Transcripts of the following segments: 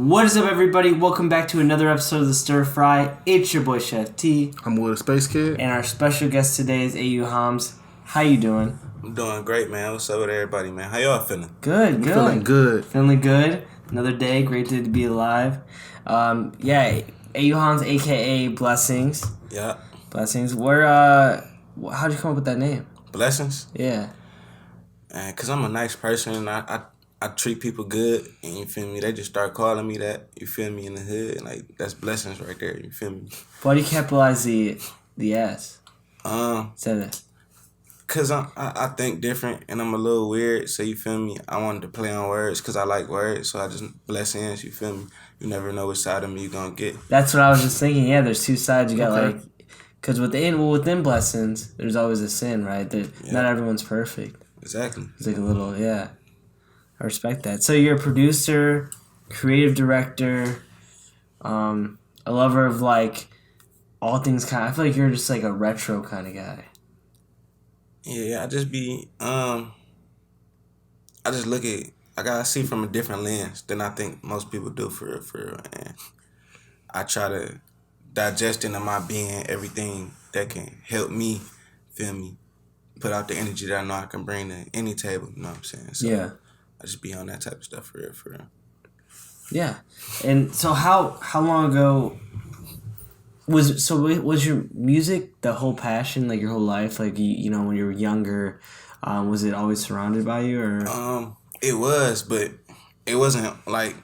What is up, everybody? Welcome back to another episode of the Stirfry. It's your boy Chef T. I'm with Spacekid. And our special guest today is Hahms. How you doing? I'm doing great, man. What's up with everybody, man? How y'all feeling? Good. Feeling good. Feeling good. Another day. Great day to be alive. Hahms, a.k.a. BlesSins. Yeah. BlesSins. How'd you come up with that name? BlesSins? Yeah. Because I'm a nice person and I treat people good, and you feel me? They just start calling me that, you feel me, in the hood. Like, that's blessings right there, you feel me? Why do you capitalize the S? Because I think different and I'm a little weird, so you feel me? I wanted to play on words because I like words, so I just BlesSins, you feel me? You never know which side of me you're going to get. That's what I was just thinking. Yeah, there's two sides. You got because within BlesSins, there's always a sin, right? Not everyone's perfect. Exactly. It's like a little, yeah. I respect that. So you're a producer, creative director, a lover of like all things kind. I feel like you're just like a retro kind of guy. Yeah, I just be I just look at I see from a different lens than I think most people do for real, and I try to digest into my being everything that can help me, feel me, put out the energy that I know I can bring to any table, you know what I'm saying? So yeah. I just be on that type of stuff for real. Yeah. And so how long ago was your music the whole passion, like your whole life? Like, you know, when you were younger, was it always surrounded by you, or? It was, but it wasn't like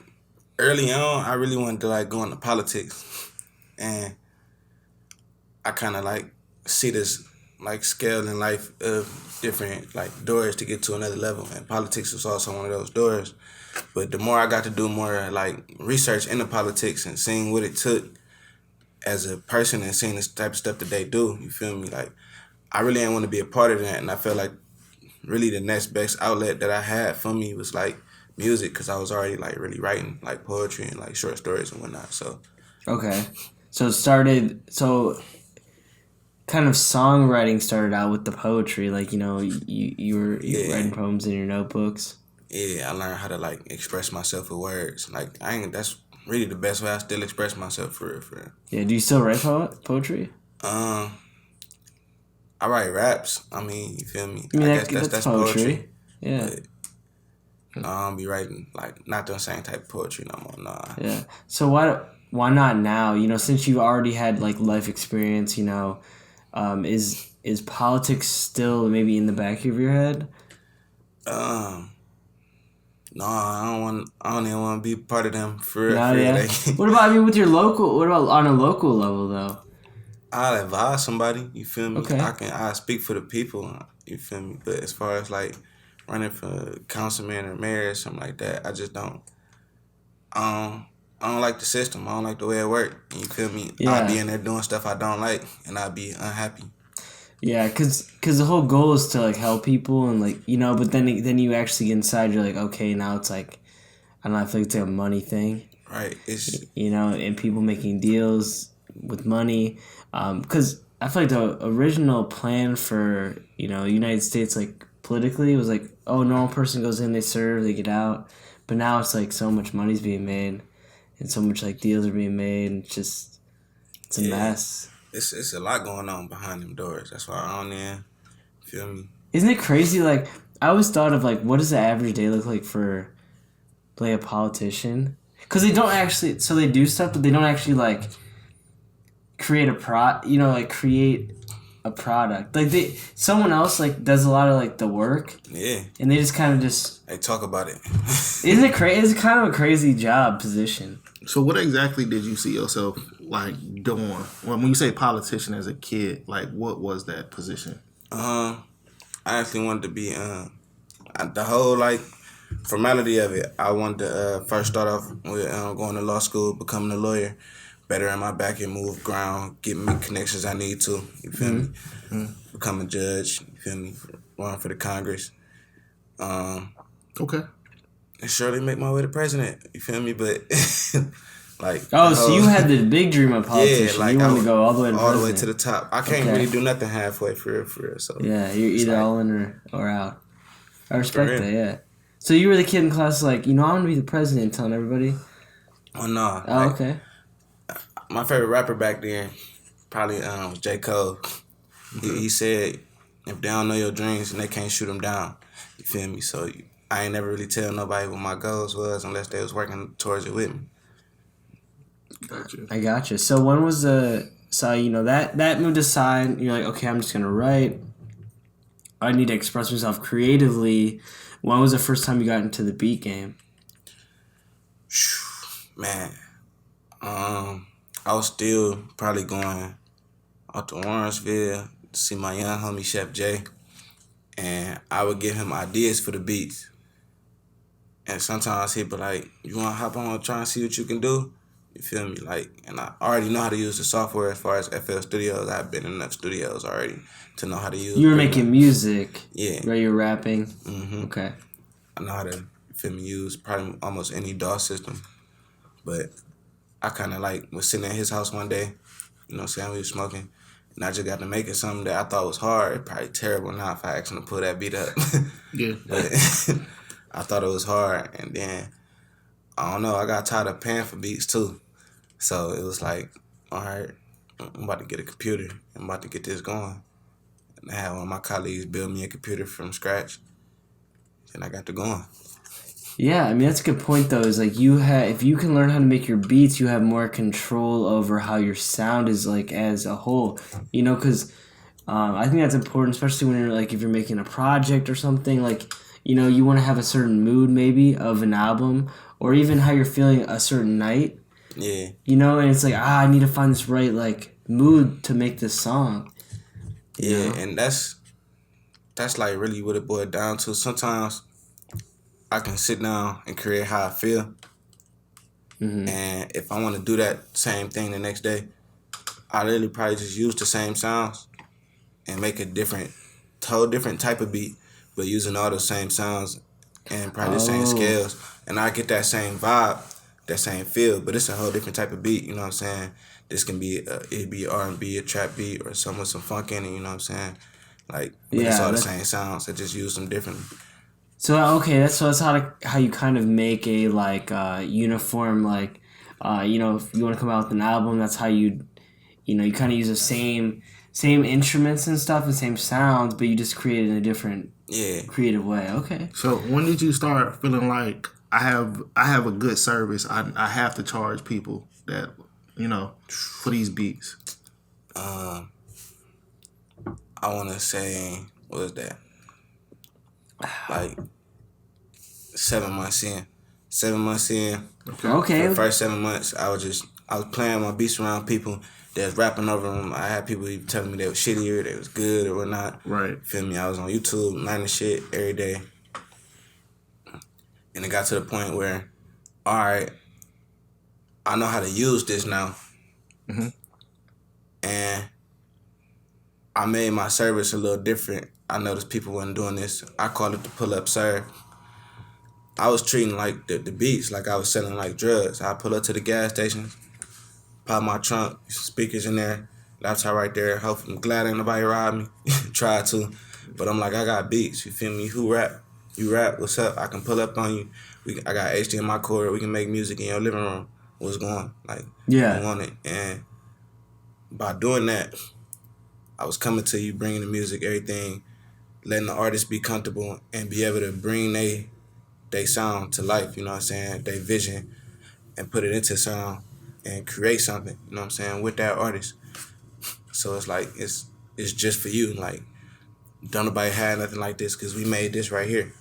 early on. I really wanted to like go into politics, and I kind of like see this like scale in life of different like doors to get to another level, and politics was also one of those doors. But the more I got to do more like research into politics and seeing what it took as a person and seeing this type of stuff that they do, you feel me? Like, I really didn't want to be a part of that, and I felt like really the next best outlet that I had for me was like music, because I was already like really writing like poetry and like short stories and whatnot. So Okay. So kind of songwriting started out with the poetry, like, you know, you were writing poems in your notebooks. Yeah, I learned how to like express myself with words. Like, that's really the best way I still express myself for real. Yeah, do you still write poetry? I write raps. I mean, you feel me? I mean, I guess that's poetry. Yeah. But I don't be writing like not the same type of poetry no more. Nah. Yeah. So why not now? You know, since you already had like life experience, you know, is politics still maybe in the back of your head? No, I don't even want to be part of them for real. Yeah. What about on a local level though? I'll advise somebody, you feel me? Okay. I speak for the people, you feel me? But as far as like running for councilman or mayor or something like that, I just don't. I don't like the system. I don't like the way it works. You feel me? Yeah. I'll be in there doing stuff I don't like, and I'll be unhappy. Yeah, cause the whole goal is to like help people and like, you know, but then you actually get inside, you're like, okay, now it's like, I don't know, I feel like it's like a money thing. Right. It's, you know, and people making deals with money. Because I feel like the original plan for, you know, United States, like, politically was like, oh, normal person goes in, they serve, they get out. But now it's like so much money's being made and so much, like, deals are being made, and it's a mess. It's a lot going on behind them doors. That's why I'm there. Feel me? Isn't it crazy? Like, I always thought of, like, what does the average day look like for, like, a politician? Because they don't actually, so they do stuff, but they don't actually, like, create a product. Like, someone else, like, does a lot of, like, the work. Yeah. And they just kind of They talk about it. Isn't it crazy? It's kind of a crazy job position. So what exactly did you see yourself like doing? When you say politician as a kid, like what was that position? I actually wanted to be the whole like formality of it. I wanted to first start off with going to law school, becoming a lawyer, better in my back and move ground, get me connections I need to. You feel me? Mm-hmm. Become a judge. You feel me? Run for the Congress. Okay. And surely make my way to president. You feel me? But like, so you had the big dream of politician. Yeah, like you wanted to go all the way to all the way to the top. I can't really do nothing halfway for real. So yeah, you're either all in or out. I respect that. Yeah. So you were the kid in class, like, you know, I want to be the president, telling everybody. Oh no. Oh, okay. My favorite rapper back then probably was J. Cole. He said, if they don't know your dreams and they can't shoot them down, you feel me? So I ain't never really tell nobody what my goals was unless they was working towards it with me. Gotcha. I gotcha. So when was that moved aside? You're like, okay, I'm just gonna write. I need to express myself creatively. When was the first time you got into the beat game? Man, I was still probably going out to Warrensville to see my young homie Chef Jay, and I would give him ideas for the beats. And sometimes he'd be like, "You want to hop on and try and see what you can do?" You feel me? Like, and I already know how to use the software as far as FL Studios. I've been in enough studios already to know how to use. You were making music. Yeah. Where you're rapping. Mm-hmm. Okay. I know how to, you feel me, use probably almost any DAW system. But I kind of like was sitting at his house one day, you know what I'm saying, we was smoking, and I just got to making something that I thought was hard. It's probably terrible now if I asked him to pull that beat up. Yeah. But I thought it was hard, and then, I don't know, I got tired of paying for beats too. So it was like, all right, I'm about to get a computer. I'm about to get this going. And I had one of my colleagues build me a computer from scratch, and I got to going. Yeah, I mean that's a good point though. Is like if you can learn how to make your beats, you have more control over how your sound is like as a whole. You know, because I think that's important, especially when you're like if you're making a project or something. Like you know, you want to have a certain mood maybe of an album, or even how you're feeling a certain night. Yeah. You know, and it's like I need to find this right like mood to make this song. Yeah, and that's like really what it boiled down to. Sometimes I can sit down and create how I feel. Mm-hmm. And if I want to do that same thing the next day, I literally probably just use the same sounds and make a whole different type of beat, but using all the same sounds and probably the same scales. And I get that same vibe, that same feel, but it's a whole different type of beat, you know what I'm saying? This can be, it'd be R&B, a trap beat, or some with some funk in it, you know what I'm saying? Like, but it's all the same sounds. I just use them differently. So okay, that's how you kind of make a like uniform like you know if you want to come out with an album, that's how you kind of use the same instruments and stuff and same sounds, but you just create it in a different creative way. Okay. So when did you start feeling like I have a good service? I have to charge people that for these beats. I want to say, what was that? Like 7 months in. 7 months in. Okay. For the first 7 months, I was playing my beats around people that was rapping over them. I had people telling me they was shitty or they was good or whatnot. Right. Feel me? I was on YouTube learning shit every day. And it got to the point where, all right, I know how to use this now. Mm-hmm. And I made my service a little different. I noticed people wasn't doing this. I call it the pull-up serve. I was treating like the beats like I was selling like drugs. I pull up to the gas station, pop my trunk, speakers in there, laptop right there. Hopefully, I'm glad ain't nobody robbed me. Try to. But I'm like, I got beats. You feel me? Who rap? You rap? What's up? I can pull up on you. I got HDMI cord. We can make music in your living room. What's going? Like, I want it. And by doing that, I was coming to you, bringing the music, everything, letting the artists be comfortable and be able to bring they sound to life, you know what I'm saying, their vision, and put it into sound and create something, you know what I'm saying, with that artist. So it's like, it's just for you. Like, don't nobody have nothing like this because we made this right here.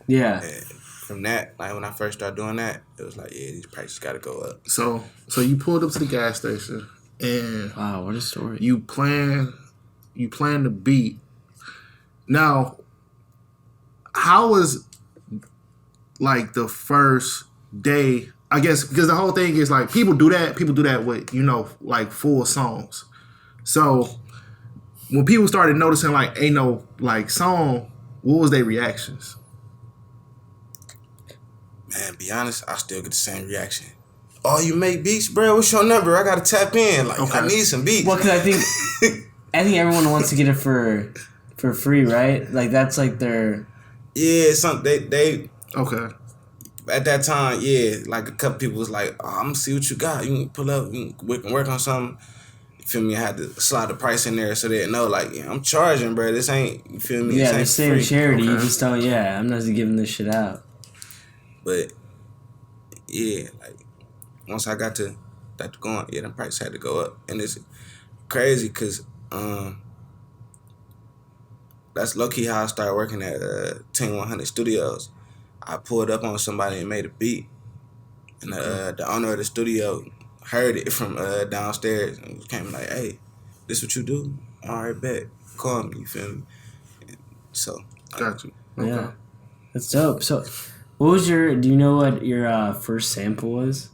Yeah. And from that, like when I first started doing that, it was like, yeah, these prices got to go up. So you pulled up to the gas station and wow, what a story. You plan the beat. Now, how was like the first day? I guess because the whole thing is like people do that with like full songs. So when people started noticing like ain't no like song, what was their reactions? Man, be honest, I still get the same reaction. Oh, you make beats, bro? What's your number? I gotta tap in. Like, okay. I need some beats. Well, because I think everyone wants to get it for free, right? Like that's like their something they okay. At that time, yeah, like a couple people was like, oh, I'm gonna see what you got. You can pull up, we can work on something. You feel me? I had to slide the price in there so they know, like, yeah, I'm charging, bro. This ain't, you feel me? Yeah, This they're ain't saying free. charity. You Okay. just don't. Yeah, I'm not giving this shit out. But yeah, like once I got to that going, yeah, the price had to go up, and it's crazy because that's low key how I started working at Team 100 Studios. I pulled up on somebody and made a beat, and the owner of the studio heard it from downstairs and came like, "Hey, this what you do? All right, bet. Call me." You feel me? So Got you. Okay. Yeah, that's dope. So, what was your? Do you know what your first sample was?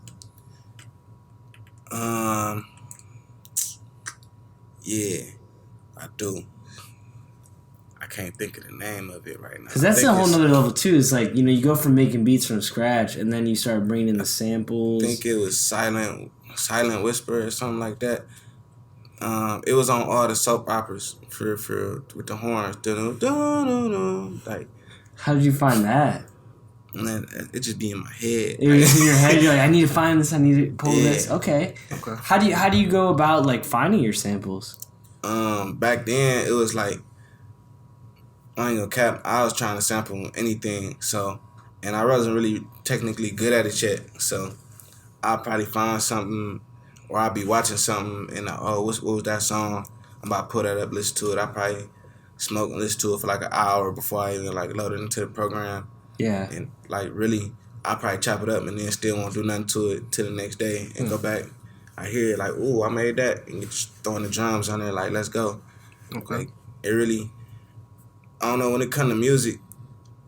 Yeah, I do. I can't think of the name of it right now. Because that's a whole nother level too. It's like, you go from making beats from scratch, and then you start bringing in the samples. I think it was Silent Whisper or something like that. It was on all the soap operas for with the horns. Like, How did you find that? and then it just be in my head. It was in your head. You're like, I need to find this. I need to pull this. Yeah. Okay. Okay. How do you go about like finding your samples? Back then it was like, I ain't gonna cap. I was trying to sample anything, so, and I wasn't really technically good at it yet. So I'll probably find something, or I'll be watching something, and what was that song? I'm about to pull that up, listen to it. I probably smoke and listen to it for like an hour before I even like load it into the program. Yeah. And like really, I probably chop it up and then still won't do nothing to it till the next day and go back. I hear it like, ooh, I made that, and just throwing the drums on there like, let's go. Okay. Like, it really, I don't know, when it comes to music,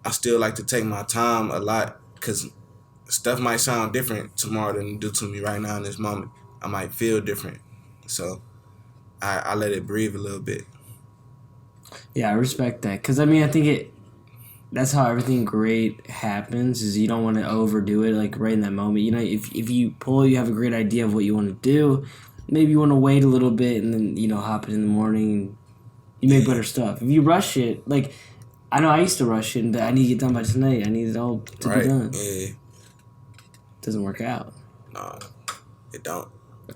I still like to take my time a lot because stuff might sound different tomorrow than it do to me right now in this moment. I might feel different. So I let it breathe a little bit. Yeah, I respect that. Because, I mean, I think that's how everything great happens, is you don't want to overdo it, like, right in that moment. If you have a great idea of what you want to do, maybe you want to wait a little bit and then, hop it in the morning and you make better stuff. If you rush it, like, I know I used to rush it, and I need to get done by tonight. I need it all to be done. Yeah. It doesn't work out. No, it don't.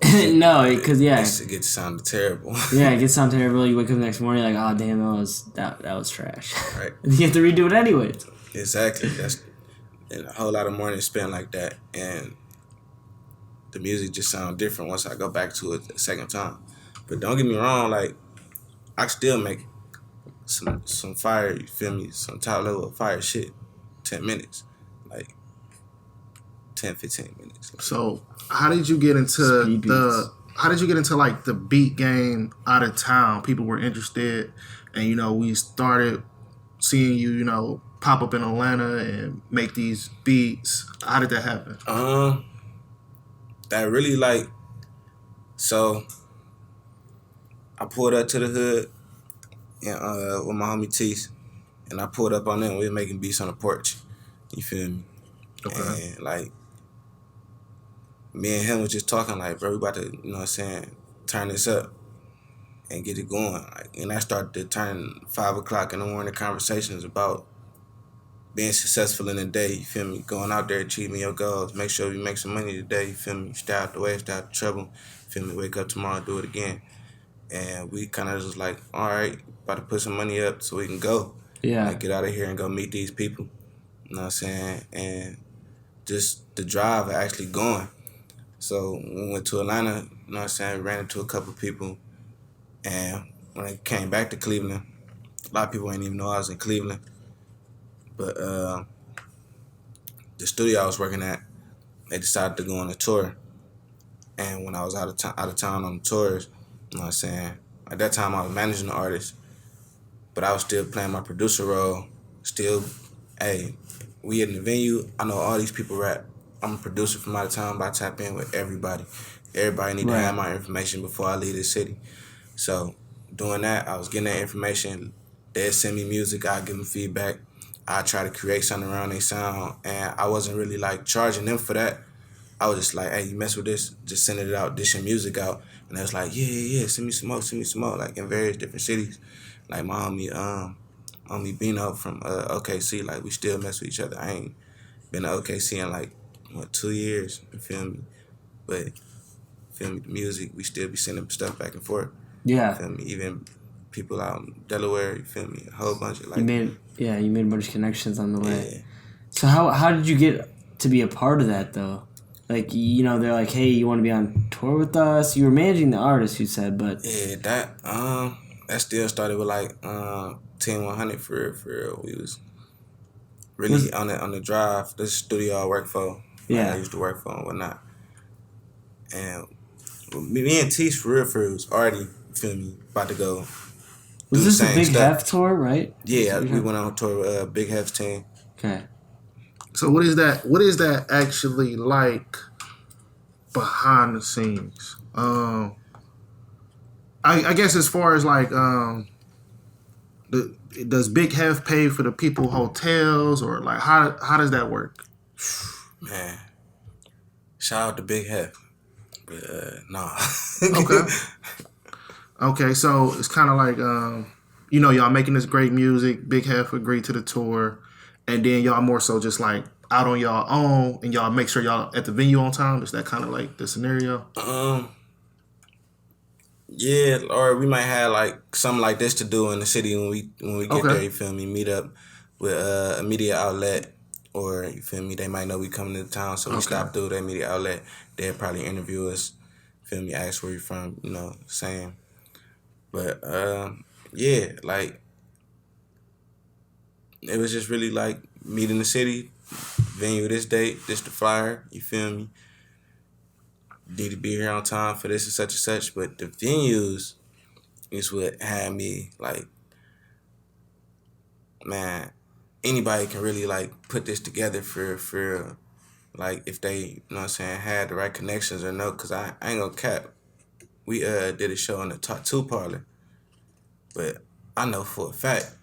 No, because, yeah. It gets sounded terrible. Yeah, it gets sound terrible. You wake up the next morning like, oh, damn, that was trash. Right. And you have to redo it anyways. Exactly. And a whole lot of morning spent like that, and the music just sounds different once I go back to it the second time. But don't get me wrong, like, I still make some fire, you feel me, some top level fire shit, 10 minutes, like 10, 15 minutes. So how did you get into like the beat game out of town? People were interested, and we started seeing you pop up in Atlanta and make these beats. How did that happen? That really so I pulled up to the hood and with my homie Tease, and I pulled up on them. We were making beats on the porch. You feel me? Okay. And me and him was just talking like, bro, we about to, turn this up and get it going. And I started to turn 5 o'clock in the morning conversations about being successful in the day, you feel me? Going out there, achieving your goals. Make sure you make some money today, you feel me? Stay out the way, stay out the trouble. You feel me? Wake up tomorrow, do it again. And we kind of just like, all right, about to put some money up so we can go. Yeah. Get out of here and go meet these people. You know what I'm saying? And just the drive of actually going. So when we went to Atlanta, you know what I'm saying, we ran into a couple people. And when I came back to Cleveland, a lot of people didn't even know I was in Cleveland. But the studio I was working at, they decided to go on a tour. And when I was out of town on the tours, you know what I'm saying, at that time I was managing the artist, but I was still playing my producer role. Still, hey, we in the venue, I know all these people rap. I'm a producer from out of town, but I tap in with everybody. Everybody need to have my information before I leave the city. So doing that, I was getting that information. They'd send me music, I'd give them feedback. I try to create something around their sound, and I wasn't really charging them for that. I was just like, hey, you mess with this, just send it out, dish your music out. And they was like, yeah, send me some more, like in various different cities. Like my homie Bino from OKC, like we still mess with each other. I ain't been to OKC in like 2 years. You feel me? But feel me, the music, we still be sending stuff back and forth. Yeah. Feel me? Even people out in Delaware, you feel me? A whole bunch of like you made a bunch of connections on the way. Yeah. So how did you get to be a part of that though? Like, they're like, hey, you want to be on tour with us? You were managing the artist, you said, but Yeah, that still started with like 10-100 for real. We was really on the drive. This studio I work for. Yeah. I used to work for and whatnot. And me and Teach for real was already, you feel me, about to go. Was this a Big stuff. Hef tour, right? Yeah, we went on tour with Big Hef's team. Okay. So what is that? What is that actually like behind the scenes? I guess as far as like does Big Hef pay for the people hotels, or like how does that work? Man, shout out to Big Hef. But nah. Okay, so it's kind of like y'all making this great music. Big Hef agreed to the tour, and then y'all more so just like out on y'all own, and y'all make sure y'all at the venue on time. Is that kind of like the scenario? Yeah, or we might have like something like this to do in the city when we get there. You feel me? Meet up with a media outlet, or you feel me? They might know we coming to town, so we stop through that media outlet. They'll probably interview us. Feel me? Ask where you from. Same. But yeah, like it was just really like meet in the city, venue this date, this the flyer. You feel me? Need to be here on time for this and such. But the venues is what had me like, man, anybody can really like put this together for like if they, you know what I'm saying, had the right connections or no, because I ain't gonna cap. We did a show in the tattoo parlor, but I know for a fact,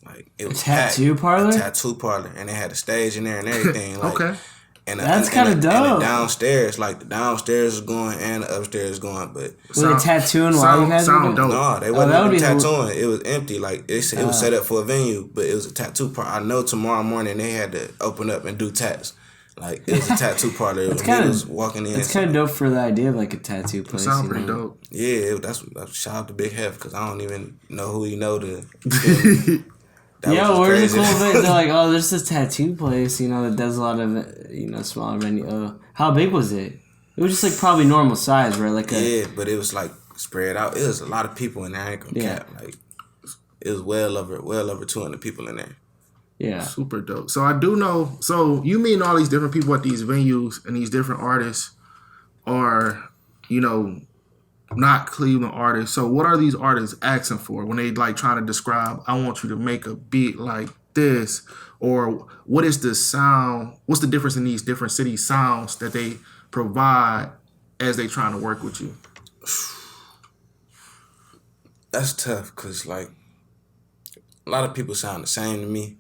like it was tattoo parlor? A tattoo parlor, and they had a stage in there and everything. Like, okay. And that's kind of dope. And the downstairs, like the downstairs is going and the upstairs is going, but was it tattooing while you guys were doing? No, they wasn't tattooing. It was empty. Like it was set up for a venue, but it was a tattoo parlor. I know tomorrow morning they had to open up and do tats. Like it was a tattoo parlor. It's kind of walking in. It's kind of dope for the idea of like a tattoo place. Sound pretty dope. Yeah, that's shout out to Big Hef because I don't even know who you know to. Yeah, where's the cool bit? They're like, oh, there's this tattoo place, that does a lot of, smaller venue. How big was it? It was just like probably normal size, right? Yeah, but it was like spread out. It was a lot of people in there. I ain't gonna cap. Like it was well over 200 people in there. Yeah, super dope. So I do know. So you mean all these different people at these venues and these different artists are, not Cleveland artists. So what are these artists asking for when they like trying to describe, I want you to make a beat like this, or what is the sound? What's the difference in these different city sounds that they provide as they trying to work with you? That's tough because like a lot of people sound the same to me,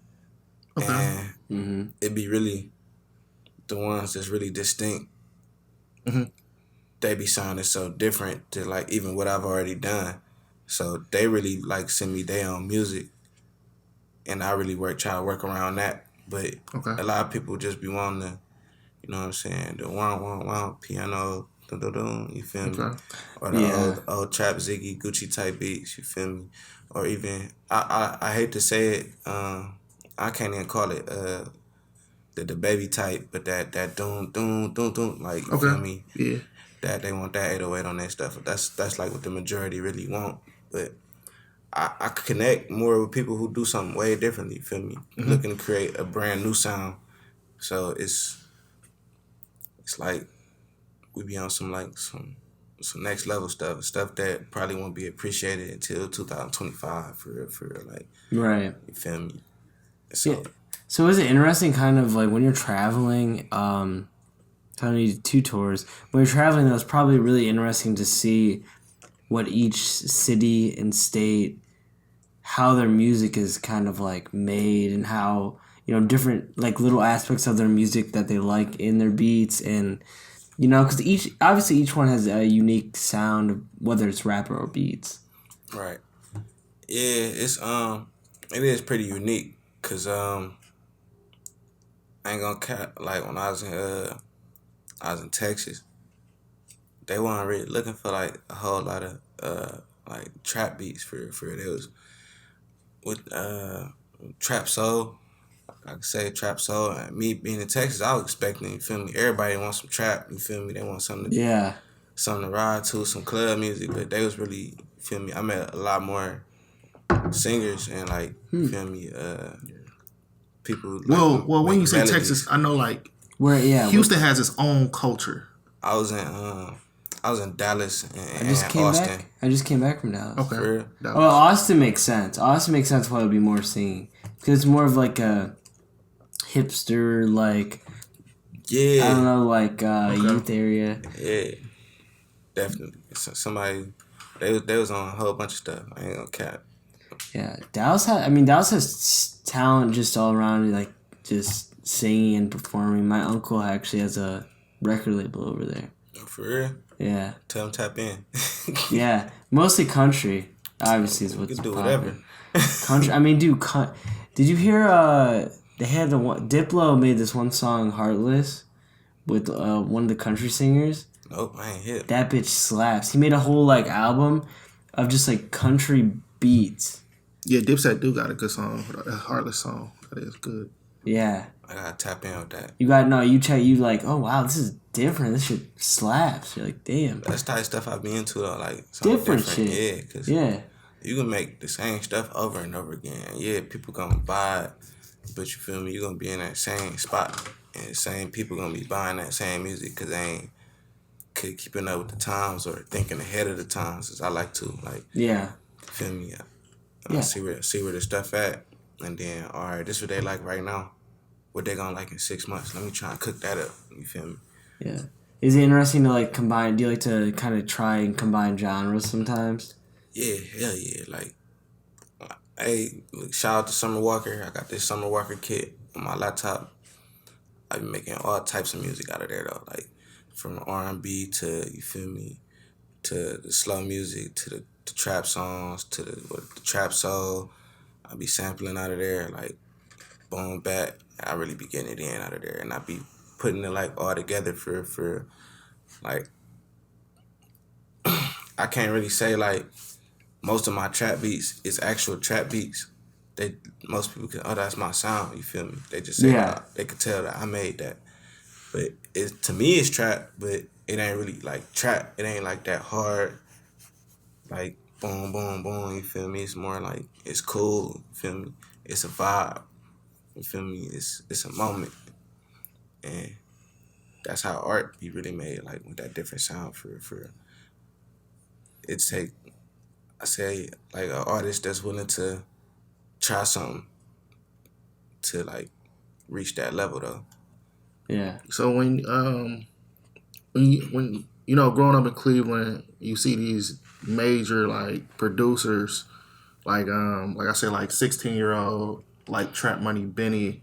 and it'd be really the ones that's really distinct. They be sounding so different to like even what I've already done. So they really like send me their own music, and I really try to work around that. But a lot of people just be wanting to, you know what I'm saying, the wah piano, you feel me? Or the old trap Ziggy Gucci type beats, you feel me? Or even I hate to say it, I can't even call it the baby type, but that doom like you feel me? Yeah. That they want that 808 on their stuff. That's like what the majority really want. But I connect more with people who do something way differently, feel me? Looking to create a brand new sound. So it's like we be on some next level stuff that probably won't be appreciated until 2025 for real, like right. You feel me? So is it interesting kind of like when you're traveling, kind of 2 tours. When you're traveling, though, it's probably really interesting to see what each city and state, how their music is kind of like made, and how different like little aspects of their music that they like in their beats, and because each one has a unique sound, whether it's rap or beats. Right. Yeah, it is pretty unique because I ain't gonna cap. Like when I was in Texas, they weren't really looking for like a whole lot of like trap beats for it. It was with trap soul. I could say trap soul. And me being in Texas, I was expecting, you feel me? Everybody wants some trap, you feel me? They want something to ride to, some club music, but they was really, you feel me? I met a lot more singers and like, you feel me? People. Like, well, when you say melodies. Texas, I know like Where Houston has its own culture. I was in Dallas and Austin. I just came back from Dallas. Okay. For real? Well, Austin makes sense. Austin makes sense why it would be more singing. Because it's more of like a hipster, like, yeah. I don't know, like youth area. Yeah. Definitely. Somebody, they was on a whole bunch of stuff. I ain't gonna cap. Yeah. Dallas has talent just all around, like, just singing and performing. My uncle actually has a record label over there. Oh, for real? Yeah. Tell them tap in. Yeah. Mostly country, obviously, is what's You can do popular. whatever. Country. I mean, dude, did you hear? They had Diplo made this one song, "Heartless," with one of the country singers. Nope, I ain't hit. That bitch slaps. He made a whole like album of just like country beats. Yeah, Dipset do got a good song, a Heartless song. That is good. Yeah. I gotta tap in with that. You check. You like, oh wow, this is different. This shit slaps. You're like, damn. That's the type of stuff I be into though, like Different shit. Yeah, cause you can make the same stuff over and over again. Yeah, people gonna buy it, but you feel me? You gonna be in that same spot, and the same people gonna be buying that same music because they ain't keeping up with the times or thinking ahead of the times. As I like to, like, feel me? I see where the stuff at, and then all right, this is what they like right now. What they gonna like in 6 months? Let me try and cook that up. You feel me? Yeah. Is it interesting to like combine? Do you like to kind of try and combine genres sometimes? Yeah, hell yeah. Like, hey, shout out to Summer Walker. I got this Summer Walker kit on my laptop. I be making all types of music out of there though, like from R&B to, you feel me, to the slow music, to the trap songs, to the trap soul. I be sampling out of there, like boom back. I really be getting it in out of there, and I be putting it like all together for like I can't really say like most of my trap beats is actual trap beats. Most people can, oh, that's my sound. You feel me? They just say they could tell that I made that, but to me it's trap, but it ain't really like trap. It ain't like that hard, like boom boom boom. You feel me? It's more like it's cool. You feel me? It's a vibe. You feel me? It's a moment, and that's how art be really made. Like with that different sound for it take. I say like an artist that's willing to try something to like reach that level though. Yeah. So when you know, growing up in Cleveland, you see these major like producers, like I said, like 16-year-old, like Trap Money Benny.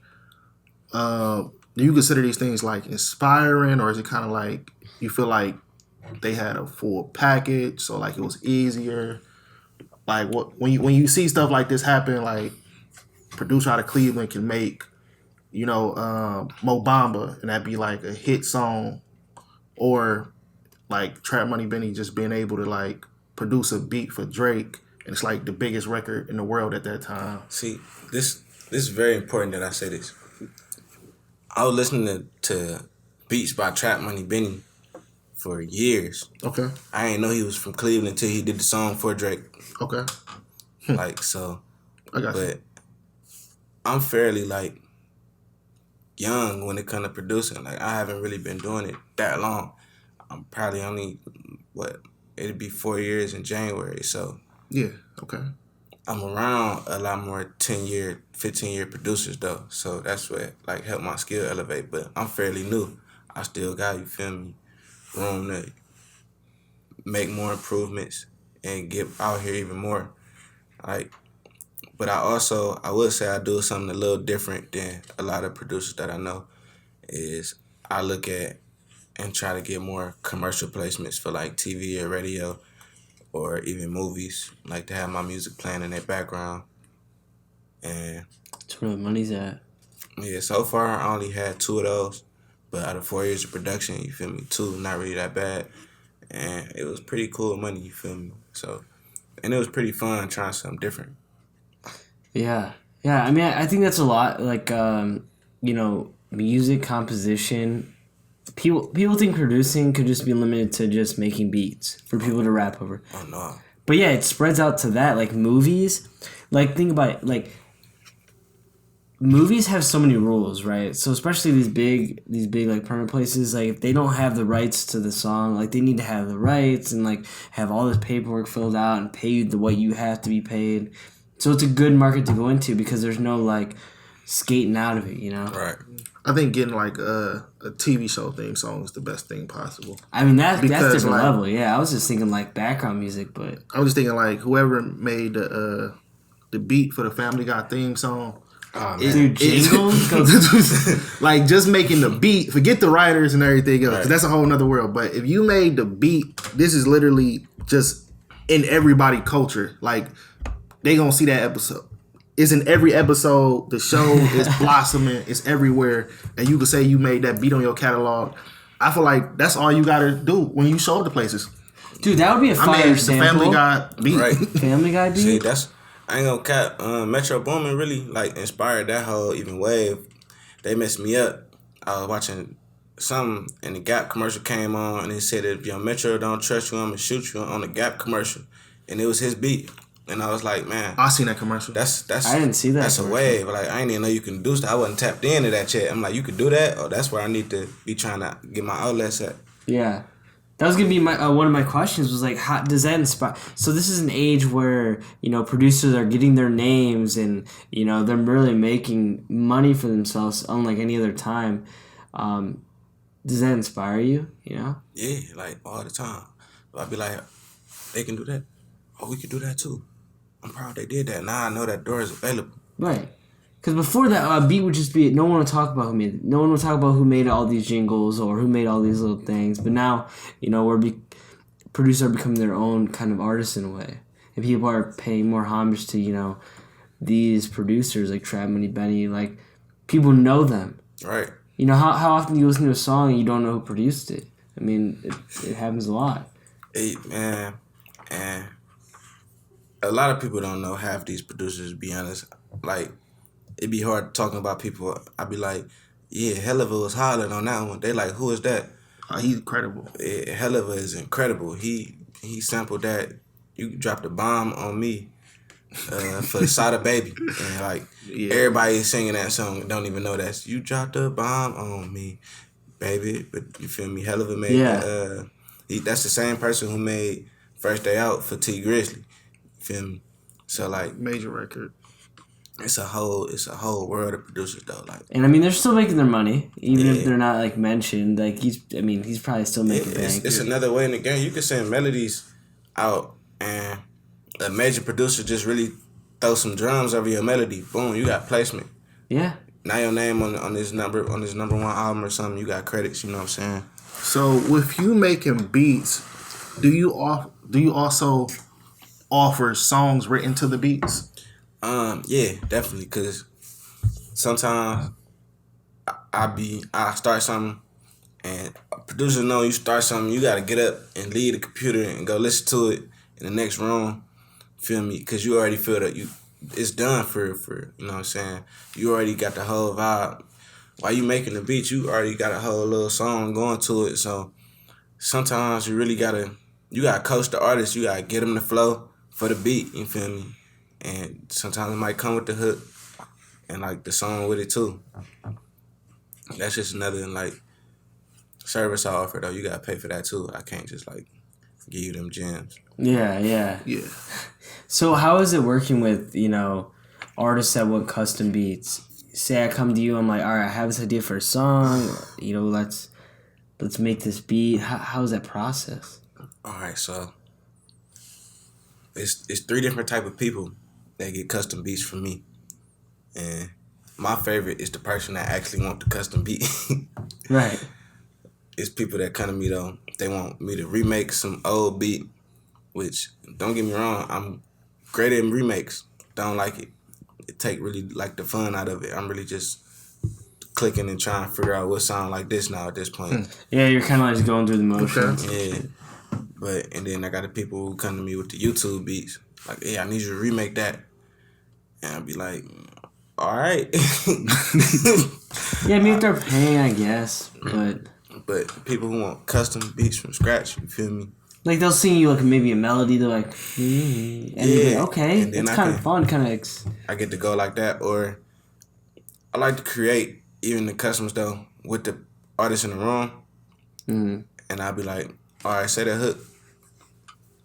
Do you consider these things like inspiring, or is it kind of like you feel like they had a full package, so like it was easier? Like when you see stuff like this happen, like producer out of Cleveland can make, you know, Mo Bamba, and that'd be like a hit song, or like Trap Money Benny just being able to like produce a beat for Drake, and it's like the biggest record in the world at that time. See, this is very important that I say this. I was listening to beats by Trap Money Benny for years. Okay. I didn't know he was from Cleveland until he did the song for Drake. Okay. Like, so. I got you. But I'm fairly like young when it comes to producing. Like, I haven't really been doing it that long. I'm probably only, it'd be 4 years in January. So yeah, okay. I'm around a lot more 10-year, 15-year producers though. So that's what like helped my skill elevate. But I'm fairly new. I still got, you feel me, room to make more improvements and get out here even more. Like, but I would say I do something a little different than a lot of producers that I know. Is I look at and try to get more commercial placements for like TV or radio or even movies, like to have my music playing in their background. And That's where the money's at. Yeah, so far I only had 2 of those, but out of 4 years of production, you feel me, 2 not really that bad, and it was pretty cool money. You feel me? So, and it was pretty fun trying something different. Yeah, yeah. I mean, I think that's a lot. Like, music composition. People think producing could just be limited to just making beats for people to rap over. Oh no. But yeah, it spreads out to that. Like movies, like think about it. Like movies have so many rules, right? So especially these big like permanent places, like if they don't have the rights to the song, like they need to have the rights and like have all this paperwork filled out and pay you what you have to be paid. So it's a good market to go into because there's no like skating out of it, you know? Right. I think getting like a TV show theme song is the best thing possible. I mean that's Because, different like, level. Yeah, I was just thinking like background music, but I was just thinking like whoever made the beat for the Family Guy theme song. Oh, man. dude, jingles. Like just making the beat, forget the writers and everything else, 'cause that's a whole nother world. But if you made the beat, this is literally just in everybody culture. Like they gonna see that episode. It's in every episode. The show is blossoming. It's everywhere, and you can say you made that beat on your catalog. I feel like that's all you gotta do when you show up to places. Dude, that would be a I fire made the sample. Family Guy beat. Right. Family Guy beat. See, that's I ain't gonna cap. Metro Boomin really like inspired that whole even wave. They messed me up. I was watching something and the Gap commercial came on and it said if your Metro don't trust you, I'm gonna shoot you on the Gap commercial, and it was his beat. And I was like, man, I seen that commercial. that's I didn't see that That's a commercial. wave. Like I didn't even know you can do stuff. I wasn't tapped into that yet. I'm like, you could do that. Oh, that's where I need to be trying to get my outlets at. Yeah, that was gonna be my one of my questions was like, how does that inspire? So this is an age where producers are getting their names and they're really making money for themselves, unlike any other time. Does that inspire you? Yeah, like all the time. I'd be like, they can do that. Oh, we could do that too. I'm proud they did that. Now I know that door is available. Right. Because before that, beat would just be no one would talk about who made it. No one would talk about who made all these jingles or who made all these little things. But now, producers are becoming their own kind of artists in a way, and people are paying more homage to these producers like Trap Money Benny. Like people know them. Right. How often do you listen to a song and you don't know who produced it? I mean, it happens a lot. Hey, man, and a lot of people don't know half these producers, to be honest. Like, it'd be hard talking about people. I'd be like, yeah, Helliver was hollering on that one. They like, who is that? He's incredible. Yeah, Helliver is incredible. He sampled that. You dropped a bomb on me for Sada Baby. And like, everybody is singing that song don't even know that. You dropped a bomb on me, baby. But you feel me? Helliver made that. That's the same person who made First Day Out for T Grizzly. Feel me? So like Major record. It's a whole world of producers though. Like, and I mean they're still making their money, even if they're not like mentioned. Like he's probably still making bank. It's another way in the game. You can send melodies out and a major producer just really throw some drums over your melody. Boom, you got placement. Yeah. Now your name on this number one album or something, you got credits, you know what I'm saying? So with you making beats, do you also offer songs written to the beats? Yeah, definitely. Cause sometimes I start something, and producers know you start something, you gotta get up and leave the computer and go listen to it in the next room. Feel me? Cause you already feel that it's done for you know what I'm saying. You already got the whole vibe. While you making the beat, you already got a whole little song going to it. So sometimes you really gotta coach the artist. You gotta get them the flow for the beat. You feel me? And sometimes it might come with the hook and like the song with it too. That's just another like service I offer though. You gotta pay for that too. I can't just like give you them gems. Yeah. So how is it working with artists that want custom beats? Say I come to you, I'm like, all right, I have this idea for a song. Let's make this beat. How is that process? All right, so it's 3 different type of people that get custom beats from me, and my favorite is the person that actually want the custom beat. Right. It's people that come to me though. They want me to remake some old beat, which don't get me wrong, I'm great at remakes. Don't like it. It take really like the fun out of it. I'm really just clicking and trying to figure out what sound like this now at this point. Yeah, you're kind of like just going through the motions. Yeah. But, and then I got the people who come to me with the YouTube beats. Like, hey, I need you to remake that. And I'll be like, all right. Yeah, I mean, if they're paying, I guess. But people who want custom beats from scratch, you feel me? Like, they'll sing you, like, maybe a melody. They're like, and you're like, okay, and then it's kind of fun. I get to go like that. Or I like to create even the customs, though, with the artist in the room. Mm. And I'll be like, all right, say that hook.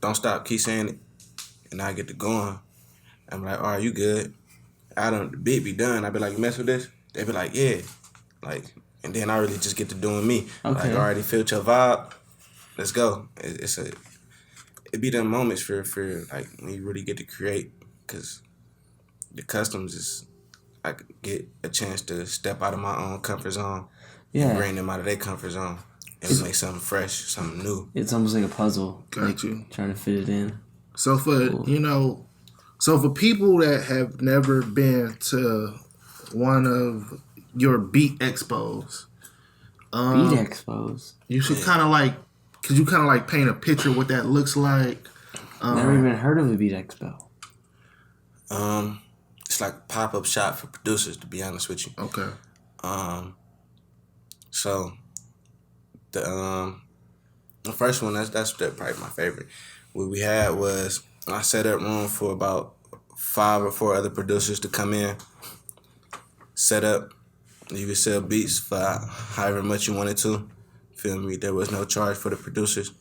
Don't stop, keep saying it. And I get to going. I'm like, all right, you good. The beat be done. I be like, you mess with this? They be like, yeah. Like, and then I really just get to doing me. Okay. Like, already felt your vibe. Let's go. It be them moments for like when you really get to create, because the customs is I get a chance to step out of my own comfort zone and bring them out of their comfort zone and make something fresh, something new. It's almost like a puzzle. Got you. Trying to fit it in. So for people that have never been to one of your beat expos, you should kind of like, could you kind of like paint a picture what that looks like? Never even heard of a beat expo. It's like a pop-up shop for producers, to be honest with you. Okay. So the first one, that's probably my favorite. What we had was I set up room for about 5 or 4 other producers to come in. Set up. You could sell beats for however much you wanted to. Feel me? There was no charge for the producers.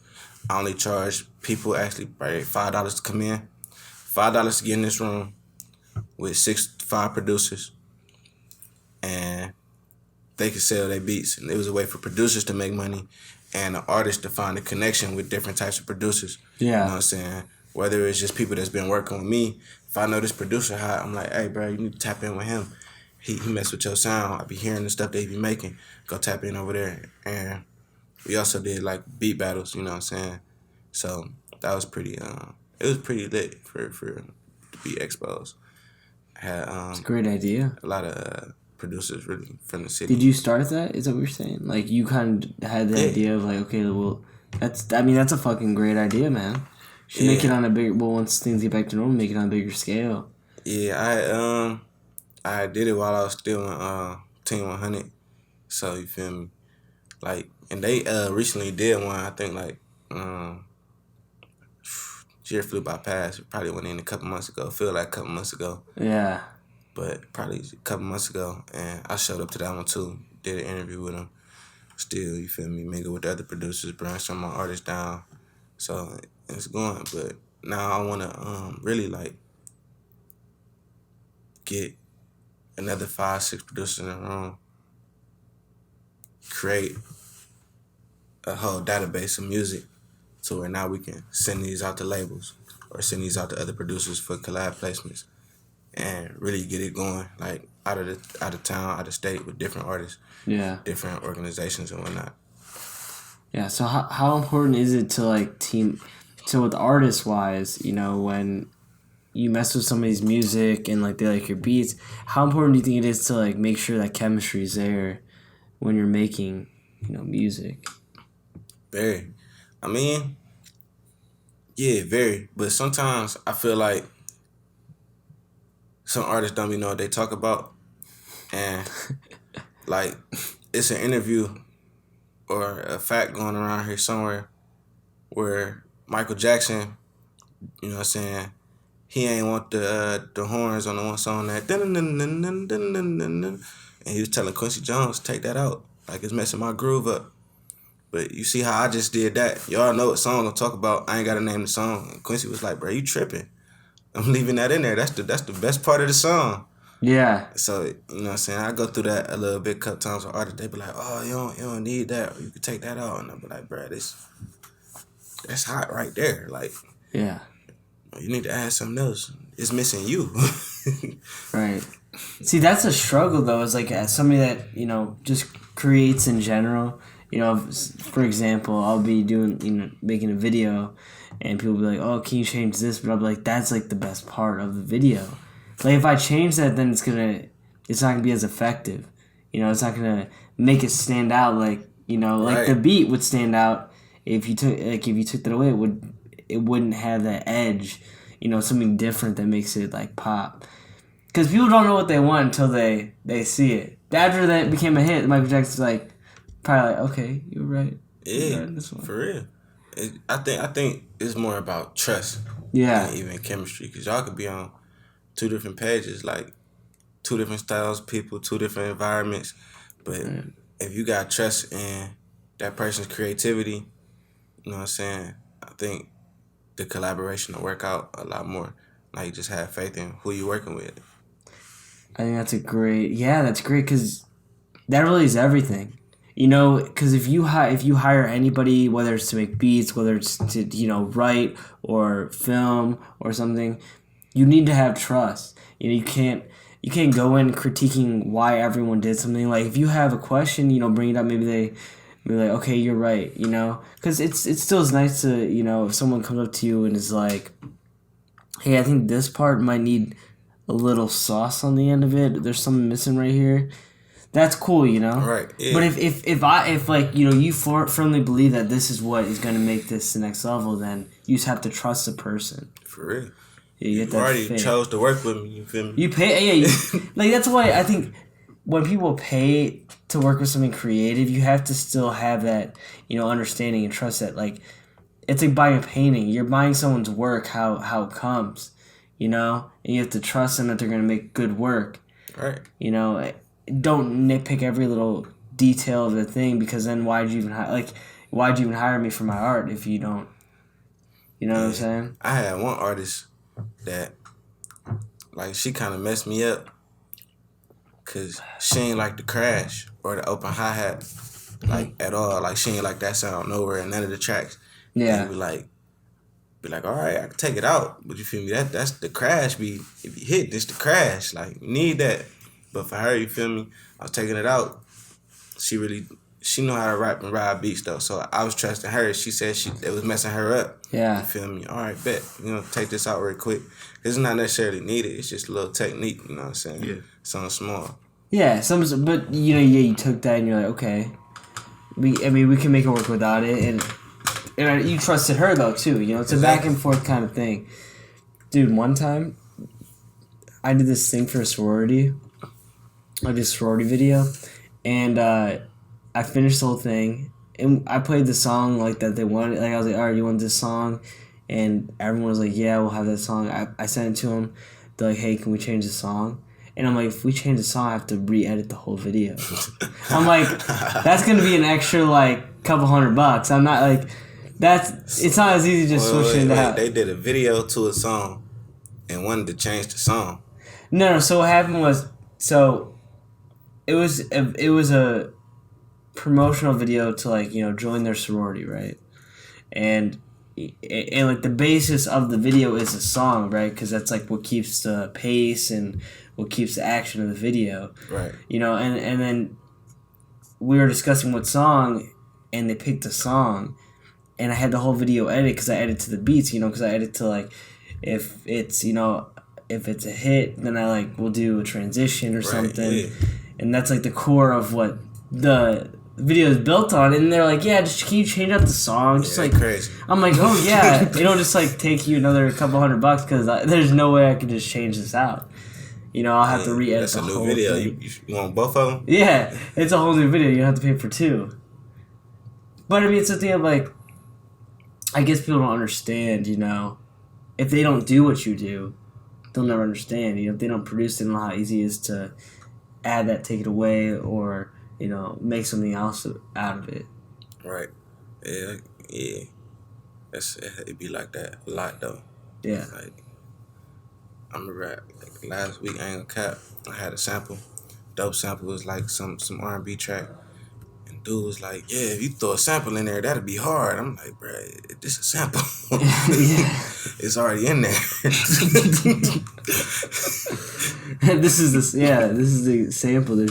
I only charged people actually probably $5 to come in. $5 to get in this room with 6 to 5 producers. And they could sell their beats. And it was a way for producers to make money and the artists to find a connection with different types of producers. Yeah. You know what I'm saying? Whether it's just people that's been working with me. If I know this producer hot, I'm like, hey, bro, you need to tap in with him. He mess with your sound. I be hearing the stuff that he be making. Go tap in over there. And we also did like beat battles, you know what I'm saying? So that was pretty, it was pretty lit for the beat expos. Had it's a great idea. A lot of producers really from the city. Did you start that? Is that what you're saying? Like you kind of had the idea of like, okay, well, that's a fucking great idea, man. Should make it on a bigger. Well, once things get back to normal, make it on a bigger scale. Yeah, I did it while I was still in Team 100. So you feel me? Like, and they recently did one. I think like year flew by past. It probably went in a couple months ago. Feel like a couple months ago. Yeah. But probably a couple months ago, and I showed up to that one too. Did an interview with them. Still, you feel me? Mingle with the other producers, bring some of my artists down. So it's going. But now I want to really like get another 5, 6 producers in the room. Create a whole database of music to where now we can send these out to labels or send these out to other producers for collab placements and really get it going, like out of town, out of state with different artists, different organizations and whatnot. Yeah. So how important is it to like team, so with artist wise, you know, when you mess with somebody's music and like they like your beats, how important do you think it is to like make sure that chemistry is there when you're making, you know, music? Very. I mean, yeah, very. But sometimes I feel like some artists don't even know what they talk about. And like it's an interview or a fact going around here somewhere where Michael Jackson, you know what I'm saying, he ain't want the horns on the one song that and he was telling Quincy Jones, take that out. Like it's messing my groove up. But you see how I just did that. Y'all know what song I'm talking about. I ain't gotta name the song. And Quincy was like, bro, you tripping. I'm leaving that in there. That's the best part of the song. Yeah. So, you know what I'm saying? I go through that a little bit, couple times with artists. They be like, oh, you don't need that. Or you can take that out. And I be like, bro, that's hot right there. Like, yeah, you need to add something else. It's missing you. Right. See, that's a struggle though. It's like as somebody that, you know, just creates in general. You know, for example, I'll be doing, you know, making a video, and people will be like, "Oh, can you change this?" But I'll be like, "That's like the best part of the video." Like if I change that, then it's not gonna be as effective. You know, it's not gonna make it stand out like, you know, like Right. the beat would stand out if you took that away. It wouldn't have that edge. You know, something different that makes it like pop. Because people don't know what they want until they see it. After that became a hit, Michael Jackson's like probably like, okay, you're right. You're Yeah, right in this one. for real. I think it's more about trust Yeah. than even chemistry, because y'all could be on two different pages, like two different styles, people, two different environments, but if you got trust in that person's creativity, you know what I'm saying? I think the collaboration will work out a lot more. Like, just have faith in who you're working with. I think that's that's great because that really is everything. You know, because if you hire anybody, whether it's to make beats, whether it's to, you know, write or film or something, you need to have trust. You know, you can't go in critiquing why everyone did something. Like if you have a question, you know, bring it up. Maybe they be like, okay, you're right. You know, because it still is nice to, you know, if someone comes up to you and is like, hey, I think this part might need a little sauce on the end of it. There's something missing right here. That's cool, you know. Right. Yeah. But if like, you know, you firmly believe that this is what is going to make this the next level, then you just have to trust the person. For real. Yeah, you get that already faith. chose to work with me. You feel me? You pay, like that's why I think when people pay to work with something creative, you have to still have that, you know, understanding and trust that, like, it's like buying a painting. You're buying someone's work, how it comes, you know, and you have to trust them that they're gonna make good work. Right. You know, don't nitpick every little detail of the thing, because then why'd you even hire me for my art if you don't, you know what I'm saying? I had one artist that, like, she kind of messed me up because she ain't like the crash or the open hi-hat, like, at all. Like, she ain't like that sound nowhere in none of the tracks. Yeah. And be like, all right, I can take it out, but you feel me? That's the crash beat. If you hit, this the crash. Like, you need that. But for her, you feel me? I was taking it out. She know how to rap and ride beats though, so I was trusting her. She said it was messing her up. Yeah. You feel me? All right, bet. You know, take this out real quick. It's not necessarily needed. It's just a little technique. You know what I'm saying? Yeah. Something small. Yeah, but you know, yeah, you took that and you're like, okay, we can make it work without it, and you trusted her though too. You know, it's a back and forth kind of thing. Dude, one time, I did this thing for a sorority. I did a sorority video, and I finished the whole thing, and I played the song like that they wanted. Like I was like, all right, you want this song? And everyone was like, yeah, we'll have that song. I sent it to them. They're like, hey, can we change the song? And I'm like, if we change the song, I have to re-edit the whole video. I'm like, that's gonna be an extra like couple $100. I'm not like, it's not as easy just switching it out. They did a video to a song and wanted to change the song. No. So what happened was, it was a promotional video to, like, you know, join their sorority, right? And like the basis of the video is a song, right? Because that's like what keeps the pace and what keeps the action of the video, Right? you know. And then we were discussing what song, and they picked a song, and I had the whole video edited because I edit to the beats, you know, because I edit to, like, if it's, you know, if it's a hit, then I like will do a transition or something, yeah. and that's like the core of what the video is built on. And they're like, yeah, can you change out the song? Just like crazy. I'm like, oh yeah, it'll just like take you another couple $100 because there's no way I can just change this out. You know, I'll have to re-edit the whole video. thing. You want both of them? Yeah, it's a whole new video. You have to pay for two. But I mean, it's a thing of like, I guess people don't understand, you know, if they don't do what you do, they'll never understand. You know, if they don't produce, they don't know how easy it is to add that, take it away, or, you know, make something else out of it. Right. Yeah. It'd be like that a lot though. Yeah. Like, I remember like last week, I ain't gonna cap, I had a sample. Dope sample was like some R&B track. And dude was like, yeah, if you throw a sample in there, that'd be hard. I'm like, bruh, this is a sample. Yeah. It's already in there. This is the sample.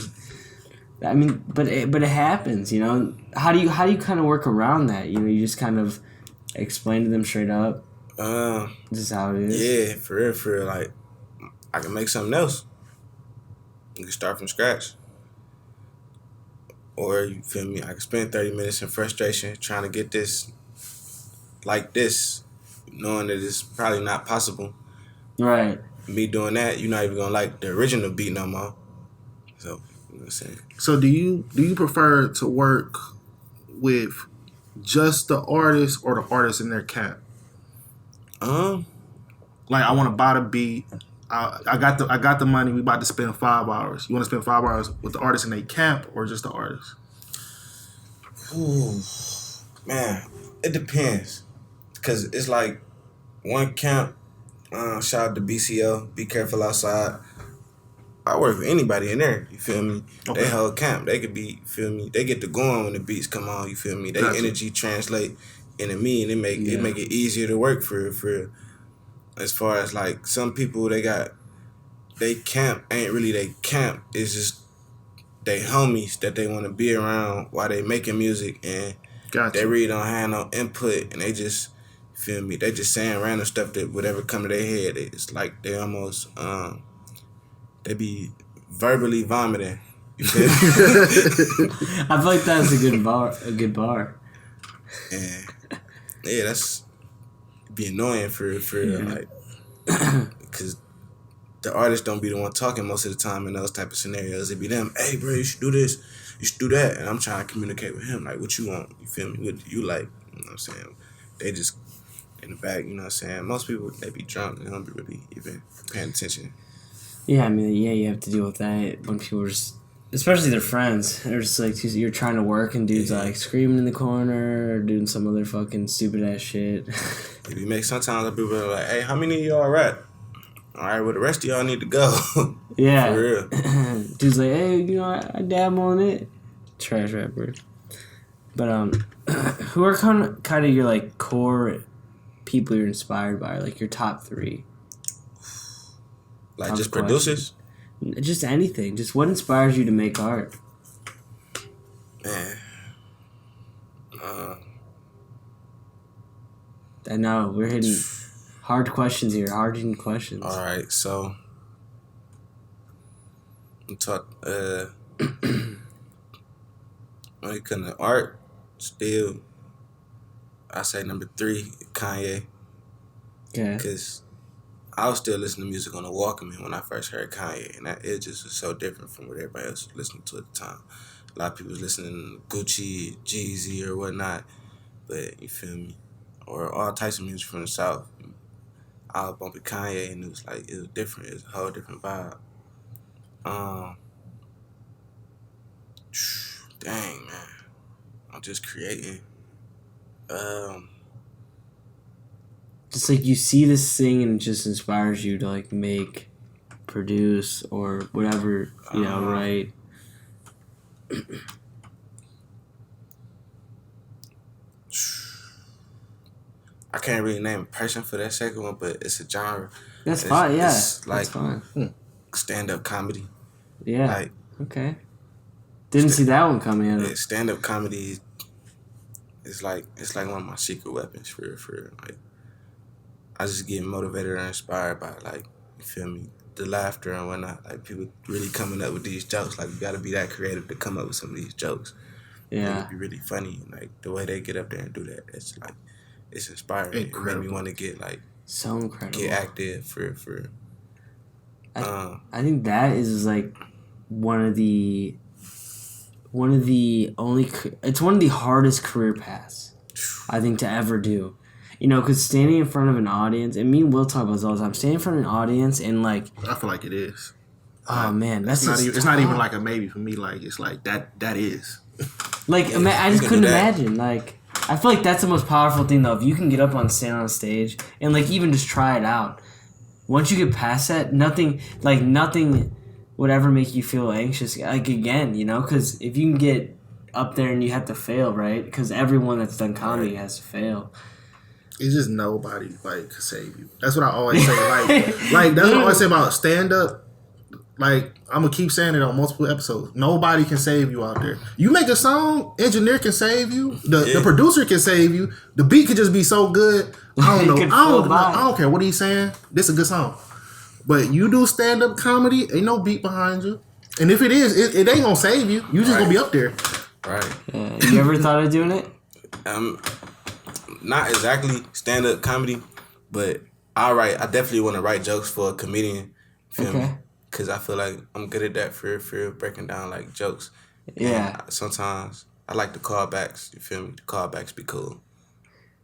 But it happens, you know. How do you kind of work around that? You know, you just kind of explain to them straight up. This is how it is. Yeah, for real. Like, I can make something else. You can start from scratch. Or you feel me? I can spend 30 minutes in frustration trying to get this like this, knowing that it's probably not possible. Right. Me doing that, you're not even gonna like the original beat no more. So, you know what I'm saying? So do you prefer to work with just the artist or the artist in their camp? Like I want to buy the beat. I got the money. We about to spend 5 hours. You want to spend 5 hours with the artist in their camp or just the artist? Ooh, man, it depends. Cause it's like one camp. Shout out to BCO. Be careful outside. I work with anybody in there. You feel me? Okay. They whole camp. They could be. You feel me? They get to going when the beats come on. You feel me? They energy translate into me, and it make it easier to work for. As far as like some people, they camp ain't really they camp. It's just they homies that they want to be around while they making music, and they really don't have no input, and they just feel me. They just saying random stuff that whatever come to their head. It's like they almost they be verbally vomiting. You feel me? I feel like that's a good bar. And yeah, that's be annoying for like, because the artists don't be the one talking most of the time in those type of scenarios. It be them, hey bro, you should do this, you should do that, and I'm trying to communicate with him like, what you want, you feel me, what you like, you know what I'm saying? They just in the back, you know what I'm saying? Most people, they be drunk and they don't be really even paying attention. Yeah, I mean, you have to deal with that when people are just, especially their friends, they're just like, you're trying to work and dude's like screaming in the corner or doing some other fucking stupid ass shit. If you make sometimes people are like, hey, how many of y'all rap? All right, well, the rest of y'all need to go. Yeah. For real. Dude's like, hey, you know, I dabble on it. Trash rapper. But, who are kind of your, like, core people you're inspired by? Like, your top 3? Like, just producers? Just anything. Just what inspires you to make art? Man. I know, we're hitting hard questions here. Hard-hitting questions. All right, so I'm talking. When it comes to art, still, I say number 3, Kanye. Okay. Because I was still listening to music on the Walkman when I first heard Kanye, and it just was so different from what everybody else was listening to at the time. A lot of people was listening to Gucci, Jeezy, or whatnot, but you feel me? Or all types of music from the South. I was bumping Kanye, and it was different. It was a whole different vibe. Dang, man. I'm just creating. Just like you see this thing and it just inspires you to like make, produce, or whatever, you know, write. I can't really name a person for that second one, but it's a genre. That's fine, yeah. It's like that's fine. Stand-up comedy. Yeah. Like, okay. Didn't see that one coming in. Yeah, stand-up comedy is like one of my secret weapons for like. I just get motivated or inspired by like, you feel me, the laughter and whatnot. Like people really coming up with these jokes. Like you got to be that creative to come up with some of these jokes. Yeah. It'd be really funny. Like the way they get up there and do that, it's like it's inspiring. Incredible. It made me want to get like so incredible. Get active for. I think that is like one of the only. It's one of the hardest career paths I think to ever do. You know, because standing in front of an audience, and me and Will talk about this all the time, standing in front of an audience and, like... I feel like it is. Oh, man. That's it's not even like a maybe for me. Like, it's like, that is. Like, I just couldn't imagine. Like, I feel like that's the most powerful thing, though. If you can get up on stand on stage and, like, even just try it out. Once you get past that, nothing would ever make you feel anxious, like, again, you know? Because if you can get up there and you have to fail, right? Because everyone that's done comedy has to fail. It's just nobody like can save you. That's what I always say. Like that's what I always say about stand up. Like I'm gonna keep saying it on multiple episodes. Nobody can save you out there. You make a song, engineer can save you. The producer can save you. The beat could just be so good. I don't know. I don't care what he's saying. This is a good song. But you do stand up comedy, ain't no beat behind you. And if it is, it ain't gonna save you. You just gonna be up there. Right. You ever thought of doing it? Not exactly stand-up comedy, but I definitely want to write jokes for a comedian. Feel me? Because I feel like I'm good at that for breaking down like jokes. Yeah. And sometimes I like the callbacks. You feel me? The callbacks be cool.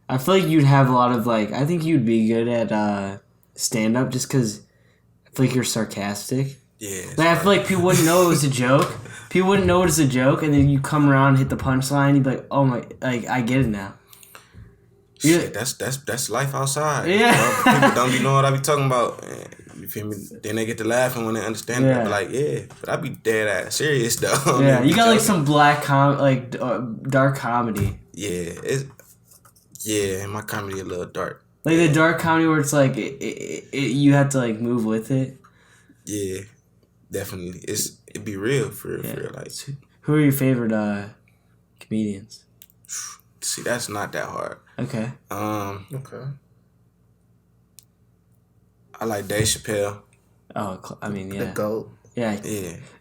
I feel like you'd have a lot of like. I think you'd be good at stand-up just because I feel like you're sarcastic. Yeah. Like I feel like people wouldn't know it was a joke. People wouldn't know it was a joke, and then you come around and hit the punchline. You'd be like, "Oh my!" Like I get it now. Shit, that's life outside. Yeah. People don't be knowing what I be talking about. You feel me? Then they get to laughing when they understand it. They be like, yeah, but I be dead ass serious though. Yeah, you got like some black dark comedy. Yeah, my comedy a little dark. Like the dark comedy where it's like you have to like move with it. Yeah, definitely. It be real for real. Like, who are your favorite comedians? See, that's not that hard. Okay. Okay. I like Dave Chappelle. Oh, I mean, yeah. The GOAT. Yeah,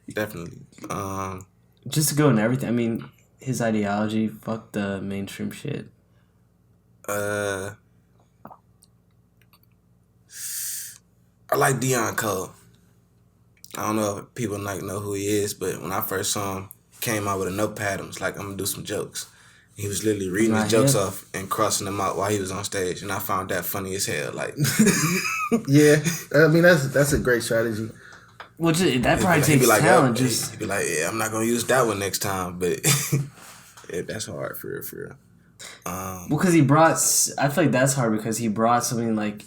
definitely. Just to go into everything. I mean, his ideology. Fuck the mainstream shit. I like Deion Cole. I don't know if people like know who he is, but when I first saw him, came out with a notepad and was like, I'm gonna do some jokes. He was literally reading his jokes off and crossing them out while he was on stage, and I found that funny as hell. Like, yeah, I mean that's a great strategy. Well, that probably takes talent. He'd be like, yeah, I'm not gonna use that one next time, but yeah, that's hard for real. Well, because he brought, I feel like that's hard because he brought something like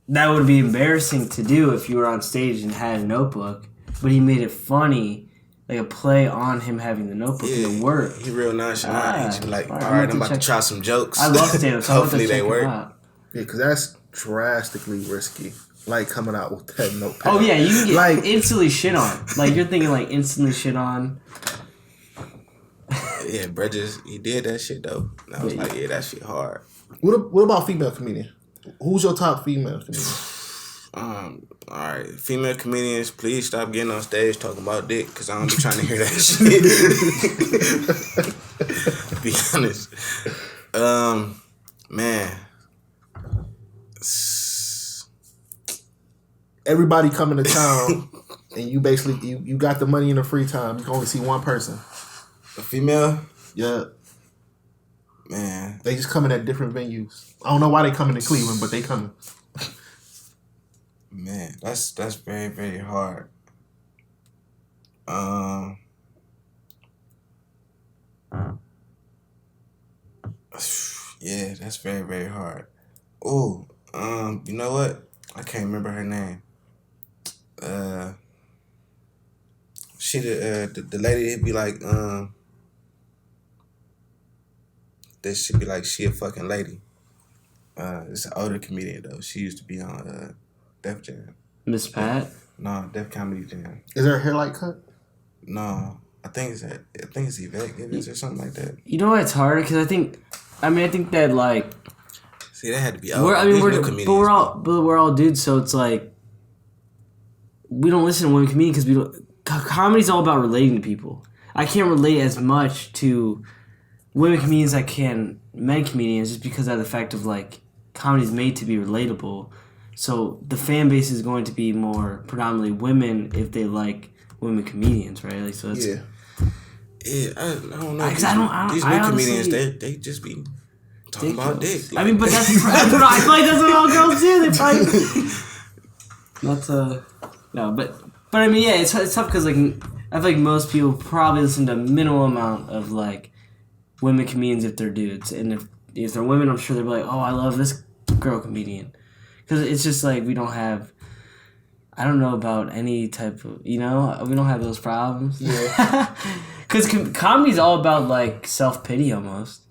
that would be embarrassing to do if you were on stage and had a notebook, but he made it funny. Like a play on him having the notebook and the work. He real nonchalant. He'd be like, all right, I'm about to try some jokes. I love stand-up, so hopefully they work. Yeah, because that's drastically risky. Like coming out with that notepad. Oh yeah, you can get like instantly shit on. Like you're thinking like instantly shit on. Yeah, Bridges, he did that shit though. And I was like, yeah, that shit hard. What about female comedian? Who's your top female comedian? All right, female comedians, please stop getting on stage talking about dick, cause I don't be trying to hear that shit. Be honest, man. Everybody coming to town, and you basically you got the money in the free time. You can only see one person. A female? Yeah. Man, they just coming at different venues. I don't know why they coming to Cleveland, but they coming. Man, that's very, very hard. Yeah, that's very, very hard. Oh, you know what? I can't remember her name. She the lady would be like that should be like she a fucking lady. It's an older comedian though. She used to be on Def Jam. Miss Pat? No, Def Comedy Jam. Is her hair like cut? No, I think it's Yvette Gibbons or something like that. You know what? It's hard because I think that like. See, that had to be. We're all dudes, so it's like we don't listen to women comedians because we don't. Comedy's all about relating to people. I can't relate as much to women comedians as I can men comedians just because of the fact of like comedy's made to be relatable. So the fan base is going to be more predominantly women if they like women comedians, right? Like so. That's, yeah, I don't know. These new comedians, they just be talking about dick. Like, I mean, but that's I feel like that's what all girls do. They probably but I mean, yeah, it's tough because like I feel like most people probably listen to a minimal amount of like women comedians if they're dudes, and if they're women, I'm sure they'll be like, oh, I love this girl comedian. Because it's just like we don't have, I don't know about any type of, we don't have those problems. Yeah. Because comedy's all about like self-pity almost,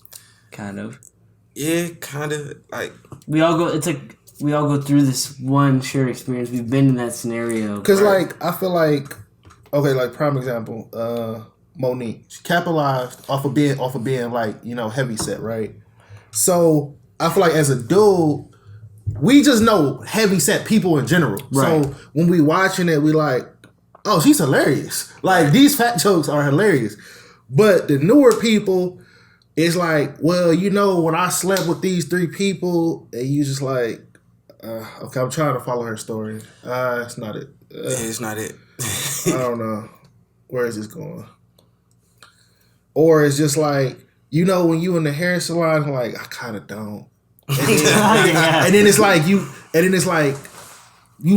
kind of. Yeah, kind of like. We all go through this one shared experience. We've been in that scenario. Because like, I feel like, okay, like prime example, Monique. She capitalized off of being like, heavy set, right? So I feel like as a dude, we just know heavy set people in general. Right. So when we watching it, we like, oh, she's hilarious. Like these fat jokes are hilarious. But the newer people, it's like, well, you know, when I slept with these 3 people, and you just like, okay, I'm trying to follow her story. It's not it. It's not it. I don't know. Where is this going? Or it's just like, you know, when you in the hair salon, I'm like, I kind of don't. And then it's like you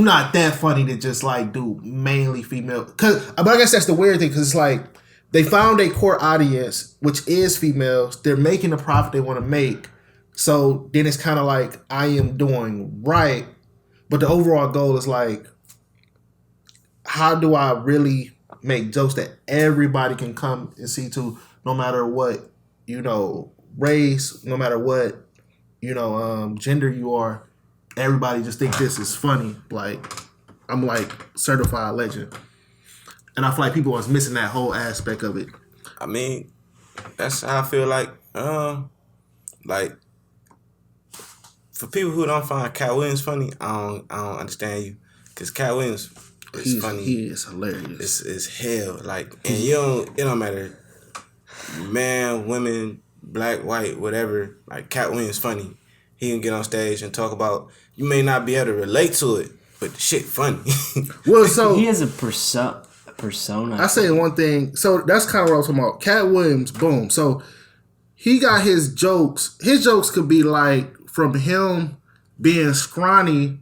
not that funny to just like do mainly female. But I guess that's the weird thing, because it's like they found a core audience, which is females. They're making the profit they want to make. So then it's kind of like, I am doing right. But the overall goal is like, how do I really make jokes that everybody can come and see to, no matter what, you know, race, no matter what, you know, gender you are. Everybody just think this is funny. Like, I'm like certified legend. And I feel like people was missing that whole aspect of it. I mean, that's how I feel like for people who don't find Cat Williams funny, I don't understand you. Because Cat Williams is funny. He is hilarious. It's hell. Like, and it don't matter, man, women, black, white, whatever. Like, Cat Williams funny. He can get on stage and talk about, you may not be able to relate to it, but the shit funny. Well, so he has a persona. I say one thing. So that's kind of what I was talking about. Cat Williams, boom. So he got his jokes. His jokes could be like from him being scrawny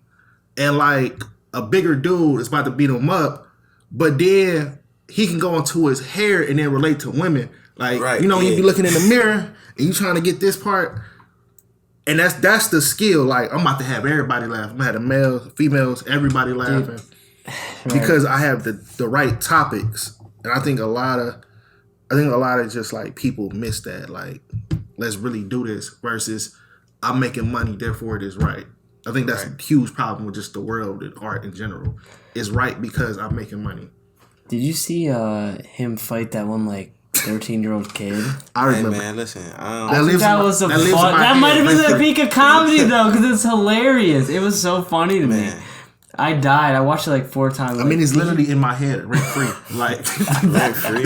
and like a bigger dude is about to beat him up, but then he can go into his hair and then relate to women. Like, right, you know, you be looking in the mirror and you trying to get this part. And that's the skill. Like, I'm about to have everybody laugh. I'm gonna have the males, females, everybody laughing. Right. Because I have the right topics. And I think a lot of just like people miss that. Like, let's really do this versus I'm making money, therefore it is right. I think that's a huge problem with just the world and art in general. It's right because I'm making money. Did you see him fight that one like 13-year-old kid? I remember. Hey man, listen. That was a fun. That might have been the peak of comedy though, because it's hilarious. It was so funny to me. I died. I watched it like 4 times. I mean, it's literally in my head, rent free. Like rent free.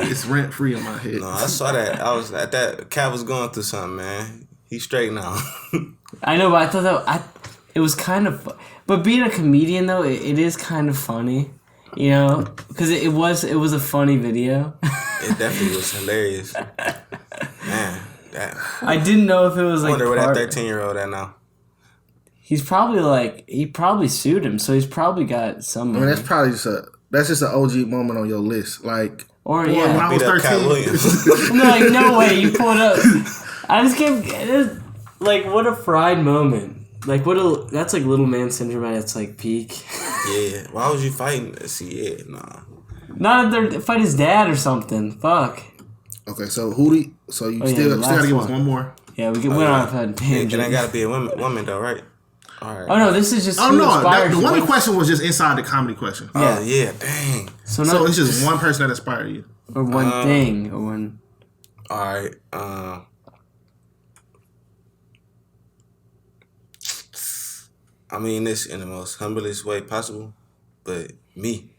It's rent free in my head. No, I saw that. I was at that. Cat was going through something, man. He's straight now. I know, but I thought it was kind of. But being a comedian though, it is kind of funny, you know, because it was a funny video. It definitely was hilarious. Man, I didn't know if it was like. I wonder where that 13-year-old at now. He's probably he probably sued him, so he's probably got some money. I mean, that's just an OG moment on your list, like. Or boy, when I was 13. No, like no way you pulled up. I just can't. Like, what a fried moment. Like, that's like little man syndrome at its like peak. Yeah, why was you fighting? See, yeah, nah. Not if they fight his dad or something. Fuck. Okay, so you still gotta give us one more. Yeah, we went on a tangent. And I gotta be a woman though, right? All right. Oh no, this is just. Oh no, the woman question was just inside the comedy question. Yeah, yeah, dang. So it's just one person that inspired you, or one thing, or one. All right. I mean this in the most humblest way possible, but me.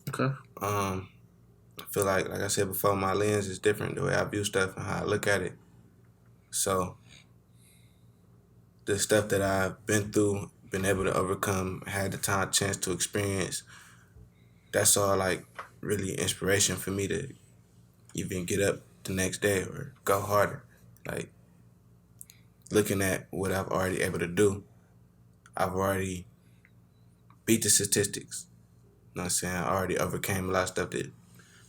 Okay. I feel like I said before, my lens is different, the way I view stuff and how I look at it. So the stuff that I've been through, been able to overcome, had the chance to experience, that's all like really inspiration for me to even get up the next day or go harder. Like looking at what I've already able to do, I've already beat the statistics. You know what I'm saying? I already overcame a lot of stuff that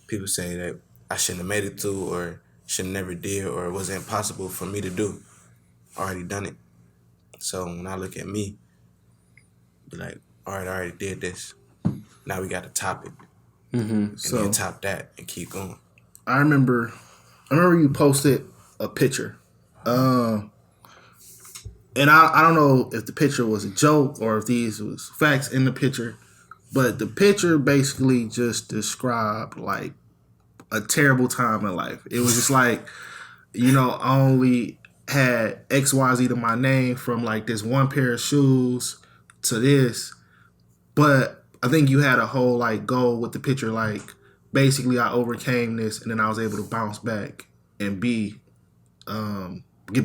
people say that I shouldn't have made it to or should have never did or it was impossible for me to do. Already done it. So when I look at me, be like, all right, I already did this. Now we got to top it. Mm-hmm. And then top that and keep going. I remember you posted a picture. And I don't know if the picture was a joke or if these was facts in the picture, but the picture basically just described like a terrible time in life. It was just like, you know, I only had XYZ to my name from like this one pair of shoes to this. But I think you had a whole like goal with the picture, like basically I overcame this, and then I was able to bounce back and get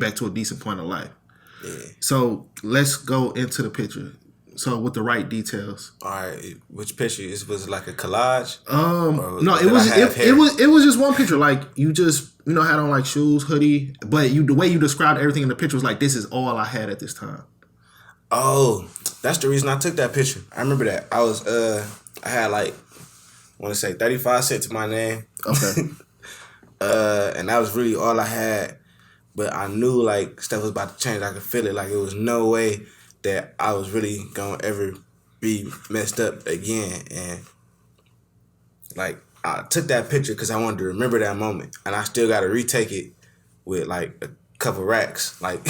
back to a decent point of life. Yeah. So let's go into the picture. So with the right details. All right, which picture? Was it like a collage? No, it was just one picture. Like you just had on like shoes, hoodie, but the way you described everything in the picture was like this is all I had at this time. Oh, that's the reason I took that picture. I remember that. I had like, I want to say 35 cents to my name. Okay. And that was really all I had. But I knew like stuff was about to change. I could feel it. Like it was no way that I was really gonna ever be messed up again. And like I took that picture because I wanted to remember that moment, and I still got to retake it with like a couple racks. Like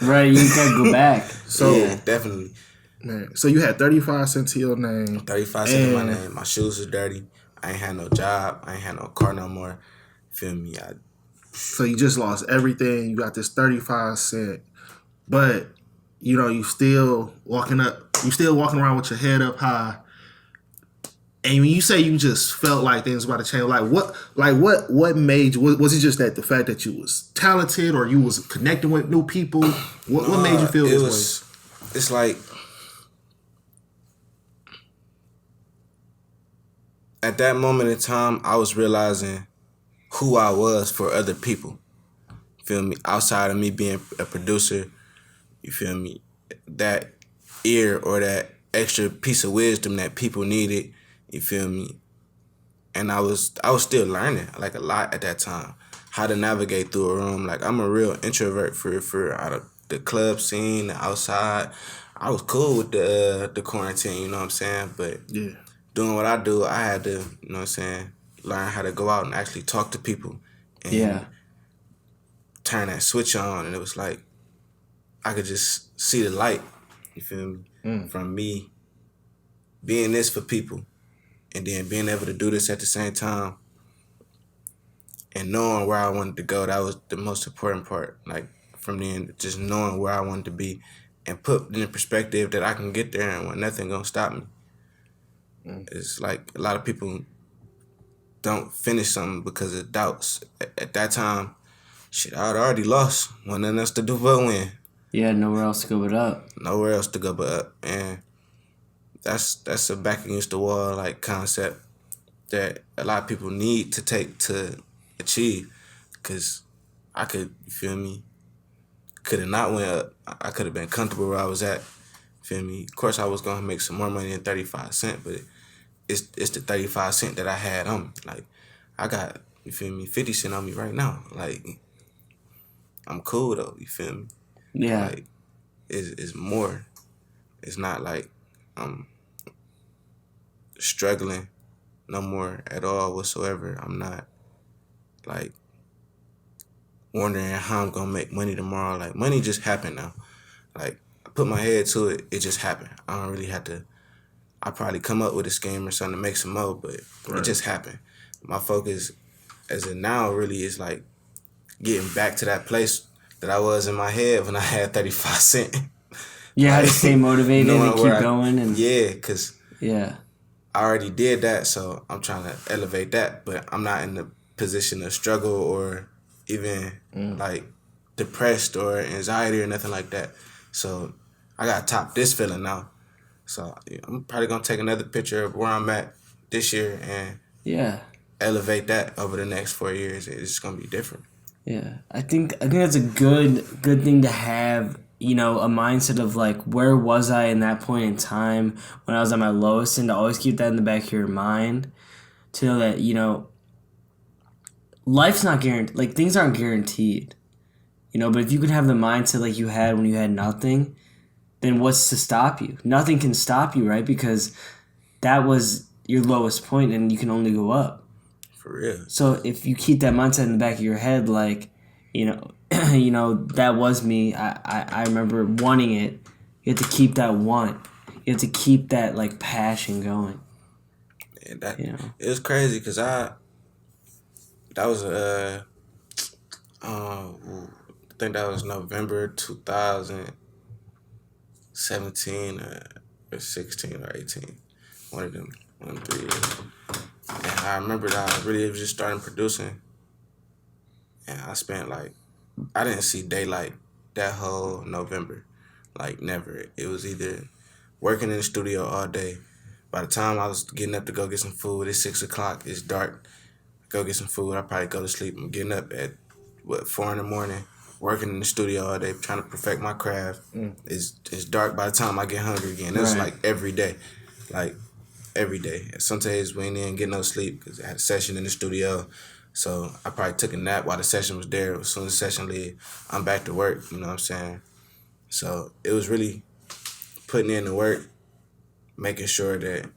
right, you gotta go back. So yeah, definitely. Man, so you had 35 cents to your name. 35 cents to my name. My shoes was dirty. I ain't had no job. I ain't had no car no more. Feel me? So you just lost everything. You got this 35 cent, but you still walking around with your head up high. And when you say you just felt like things were about to change, what made you? Was it just that the fact that you was talented, or you was connecting with new people? What made you feel this way? It's like at that moment in time, I was realizing who I was for other people. Feel me? Outside of me being a producer, you feel me? That ear or that extra piece of wisdom that people needed, you feel me? And I was still learning like a lot at that time, how to navigate through a room. Like I'm a real introvert for out of the club scene, the outside. I was cool with the quarantine, you know what I'm saying? But yeah, doing what I do, I had to, you know what I'm saying, learn how to go out and actually talk to people and turn that switch on. And it was like I could just see the light, you feel me, from me being this for people and then being able to do this at the same time and knowing where I wanted to go. That was the most important part. Like from then, just knowing where I wanted to be and put in the perspective that I can get there and when nothing gonna stop me. It's like a lot of people don't finish something because of doubts. At that time, shit, I'd already lost. Wasn't nothing else to do but win. Yeah, nowhere else to go but up. Nowhere else to go but up. And that's a back against the wall like concept that a lot of people need to take to achieve. Cause I could, you feel me, could have not went up. I could have been comfortable where I was at. Feel me? Of course I was gonna make some more money than 35 cents, but it's the 35 cents that I had on me. Like I got, you feel me, 50 cents on me right now. Like I'm cool though, you feel me? Yeah. Like it's more. It's not like I'm struggling no more at all whatsoever. I'm not like wondering how I'm gonna make money tomorrow. Like money just happened now. Like I put my head to it, it just happened. I don't really have to. I probably come up with a scheme or something to make some more, but it just happened. My focus as of now really is like getting back to that place that I was in my head when I had 35 cents. You had Like, to stay motivated and keep going. And yeah, because yeah, I already did that, so I'm trying to elevate that, but I'm not in the position of struggle or even like depressed or anxiety or nothing like that. So I got to top this feeling now. So I'm probably going to take another picture of where I'm at this year and elevate that over the next 4 years. It's going to be different. Yeah, I think that's a good thing to have. A mindset of like, where was I in that point in time when I was at my lowest, and to always keep that in the back of your mind, to know that life's not guaranteed. Like things aren't guaranteed, But if you can have the mindset like you had when you had nothing, then what's to stop you? Nothing can stop you, right? Because that was your lowest point, and you can only go up. For real. So if you keep that mindset in the back of your head, like, that was me. I remember wanting it. You have to keep that want. You have to keep that like passion going. And that it was crazy because that was I think that was November 2017 or 16 or 18. One of them 3 years. And I remember that I really was just starting producing. And I spent I didn't see daylight that whole November. Like, never. It was either working in the studio all day. By the time I was getting up to go get some food, it's 6 o'clock, it's dark. Go get some food, I probably go to sleep. I'm getting up at, 4 in the morning, working in the studio all day, trying to perfect my craft. It's dark by the time I get hungry again. That's Right. every day. Every day. Some days we didn't get no sleep because I had a session in the studio. So I probably took a nap while the session was there. As soon as the session leave, I'm back to work, you know what I'm saying? So it was really putting in the work, making sure that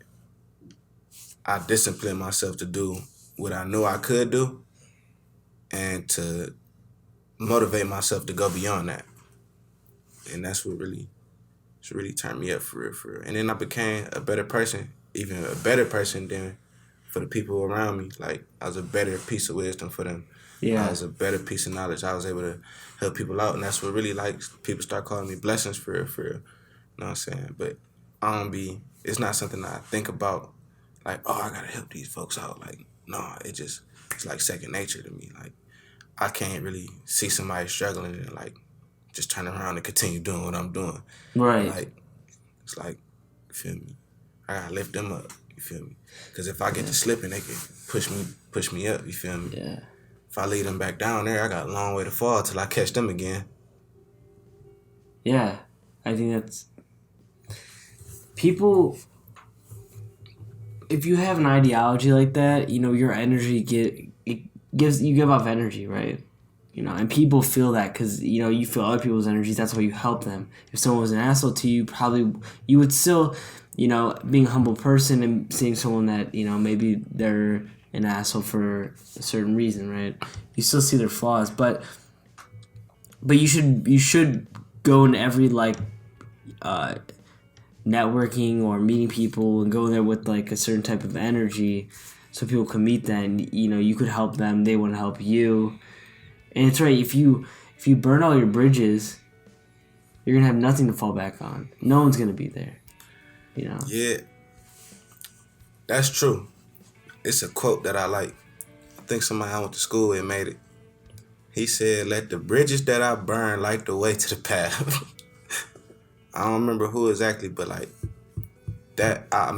I disciplined myself to do what I knew I could do and to motivate myself to go beyond that. And that's what really turned me up for real. And then I became a better person, even a better person than for the people around me. Like, I was a better piece of wisdom for them. Yeah. I was a better piece of knowledge. I was able to help people out, and that's what really, people start calling me BlesSins for real. You know what I'm saying? But it's not something that I think about, I gotta help these folks out. No, it's like second nature to me. I can't really see somebody struggling and, just turn around and continue doing what I'm doing. Right. It's you feel me? I gotta lift them up, you feel me? Because if I get to slipping, they can push me up, you feel me? Yeah. If I leave them back down there, I got a long way to fall till I catch them again. Yeah. I think that's... People... If you have an ideology like that, your energy you give off energy, right? And people feel that because, you feel other people's energies. That's why you help them. If someone was an asshole to you, probably you would still, being a humble person and seeing someone that, maybe they're an asshole for a certain reason, right? You still see their flaws, but you should go in every networking or meeting people and go there with a certain type of energy so people can meet that and you could help them, they want to help you. And it's right, if you burn all your bridges, you're gonna have nothing to fall back on. No one's gonna be there. Yeah, that's true. It's a quote that I like. I think somebody I went to school with made it. He said, "Let the bridges that I burn light the way to the path." I don't remember who exactly, but that I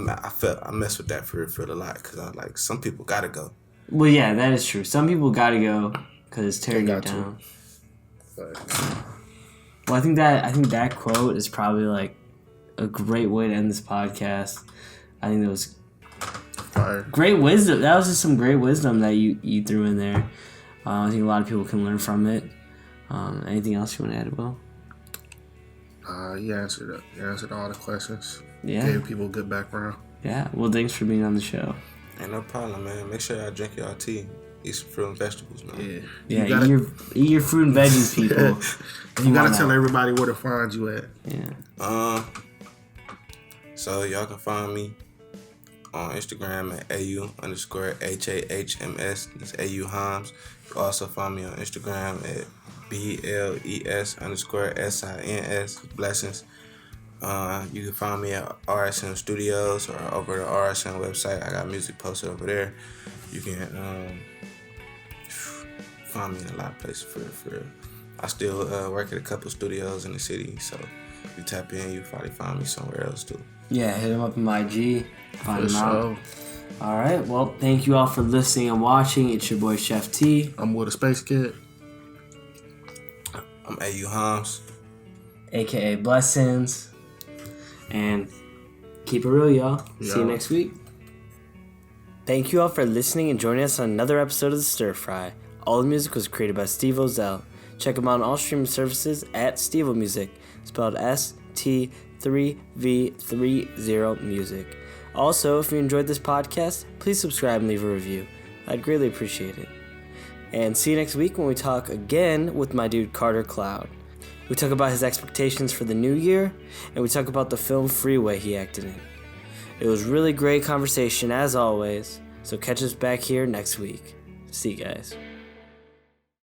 mess with that for a lot because I'm some people gotta go. Well, yeah, that is true. Some people gotta go because it's tearing you down. Well, I think that quote is probably a great way to end this podcast. I think that was Fire. Great wisdom. That was just some great wisdom that you threw in there. I think a lot of people can learn from it. Anything else you want to add, Will? You answered all the questions. Yeah. Gave people good background. Yeah. Well, thanks for being on the show. Ain't no problem, man. Make sure y'all drink y'all tea. Eat some fruit and vegetables, man. Yeah. Eat your fruit and veggies, people. You gotta tell everybody where to find you at. Yeah. So y'all can find me on Instagram at AU_HAHMS. It's AU Hahms. You can also find me on Instagram at BLES_SINS, BlesSins. You can find me at RSM Studios or over the RSM website. I got music posted over there. You can find me in a lot of places for real. I still work at a couple studios in the city, so if you tap in, you probably find me somewhere else too. Yeah, hit him up in my IG. Find him out. All right. Well, thank you all for listening and watching. It's your boy Chef T. I'm with a Spacekid. I'm AU Hahms, aka BlesSins. And keep it real, y'all. See you next week. Thank you all for listening and joining us on another episode of the Stirfry. All the music was created by Steve Ozell. Check him out on all streaming services at Stevo Music, spelled ST3V30 Music. Also, if you enjoyed this podcast, please subscribe and leave a review. I'd greatly appreciate it. And see you next week when we talk again with my dude Carter Cloud. We talk about his expectations for the new year, and we talk about the film Freeway he acted in. It was really great conversation as always, so catch us back here next week. See you guys.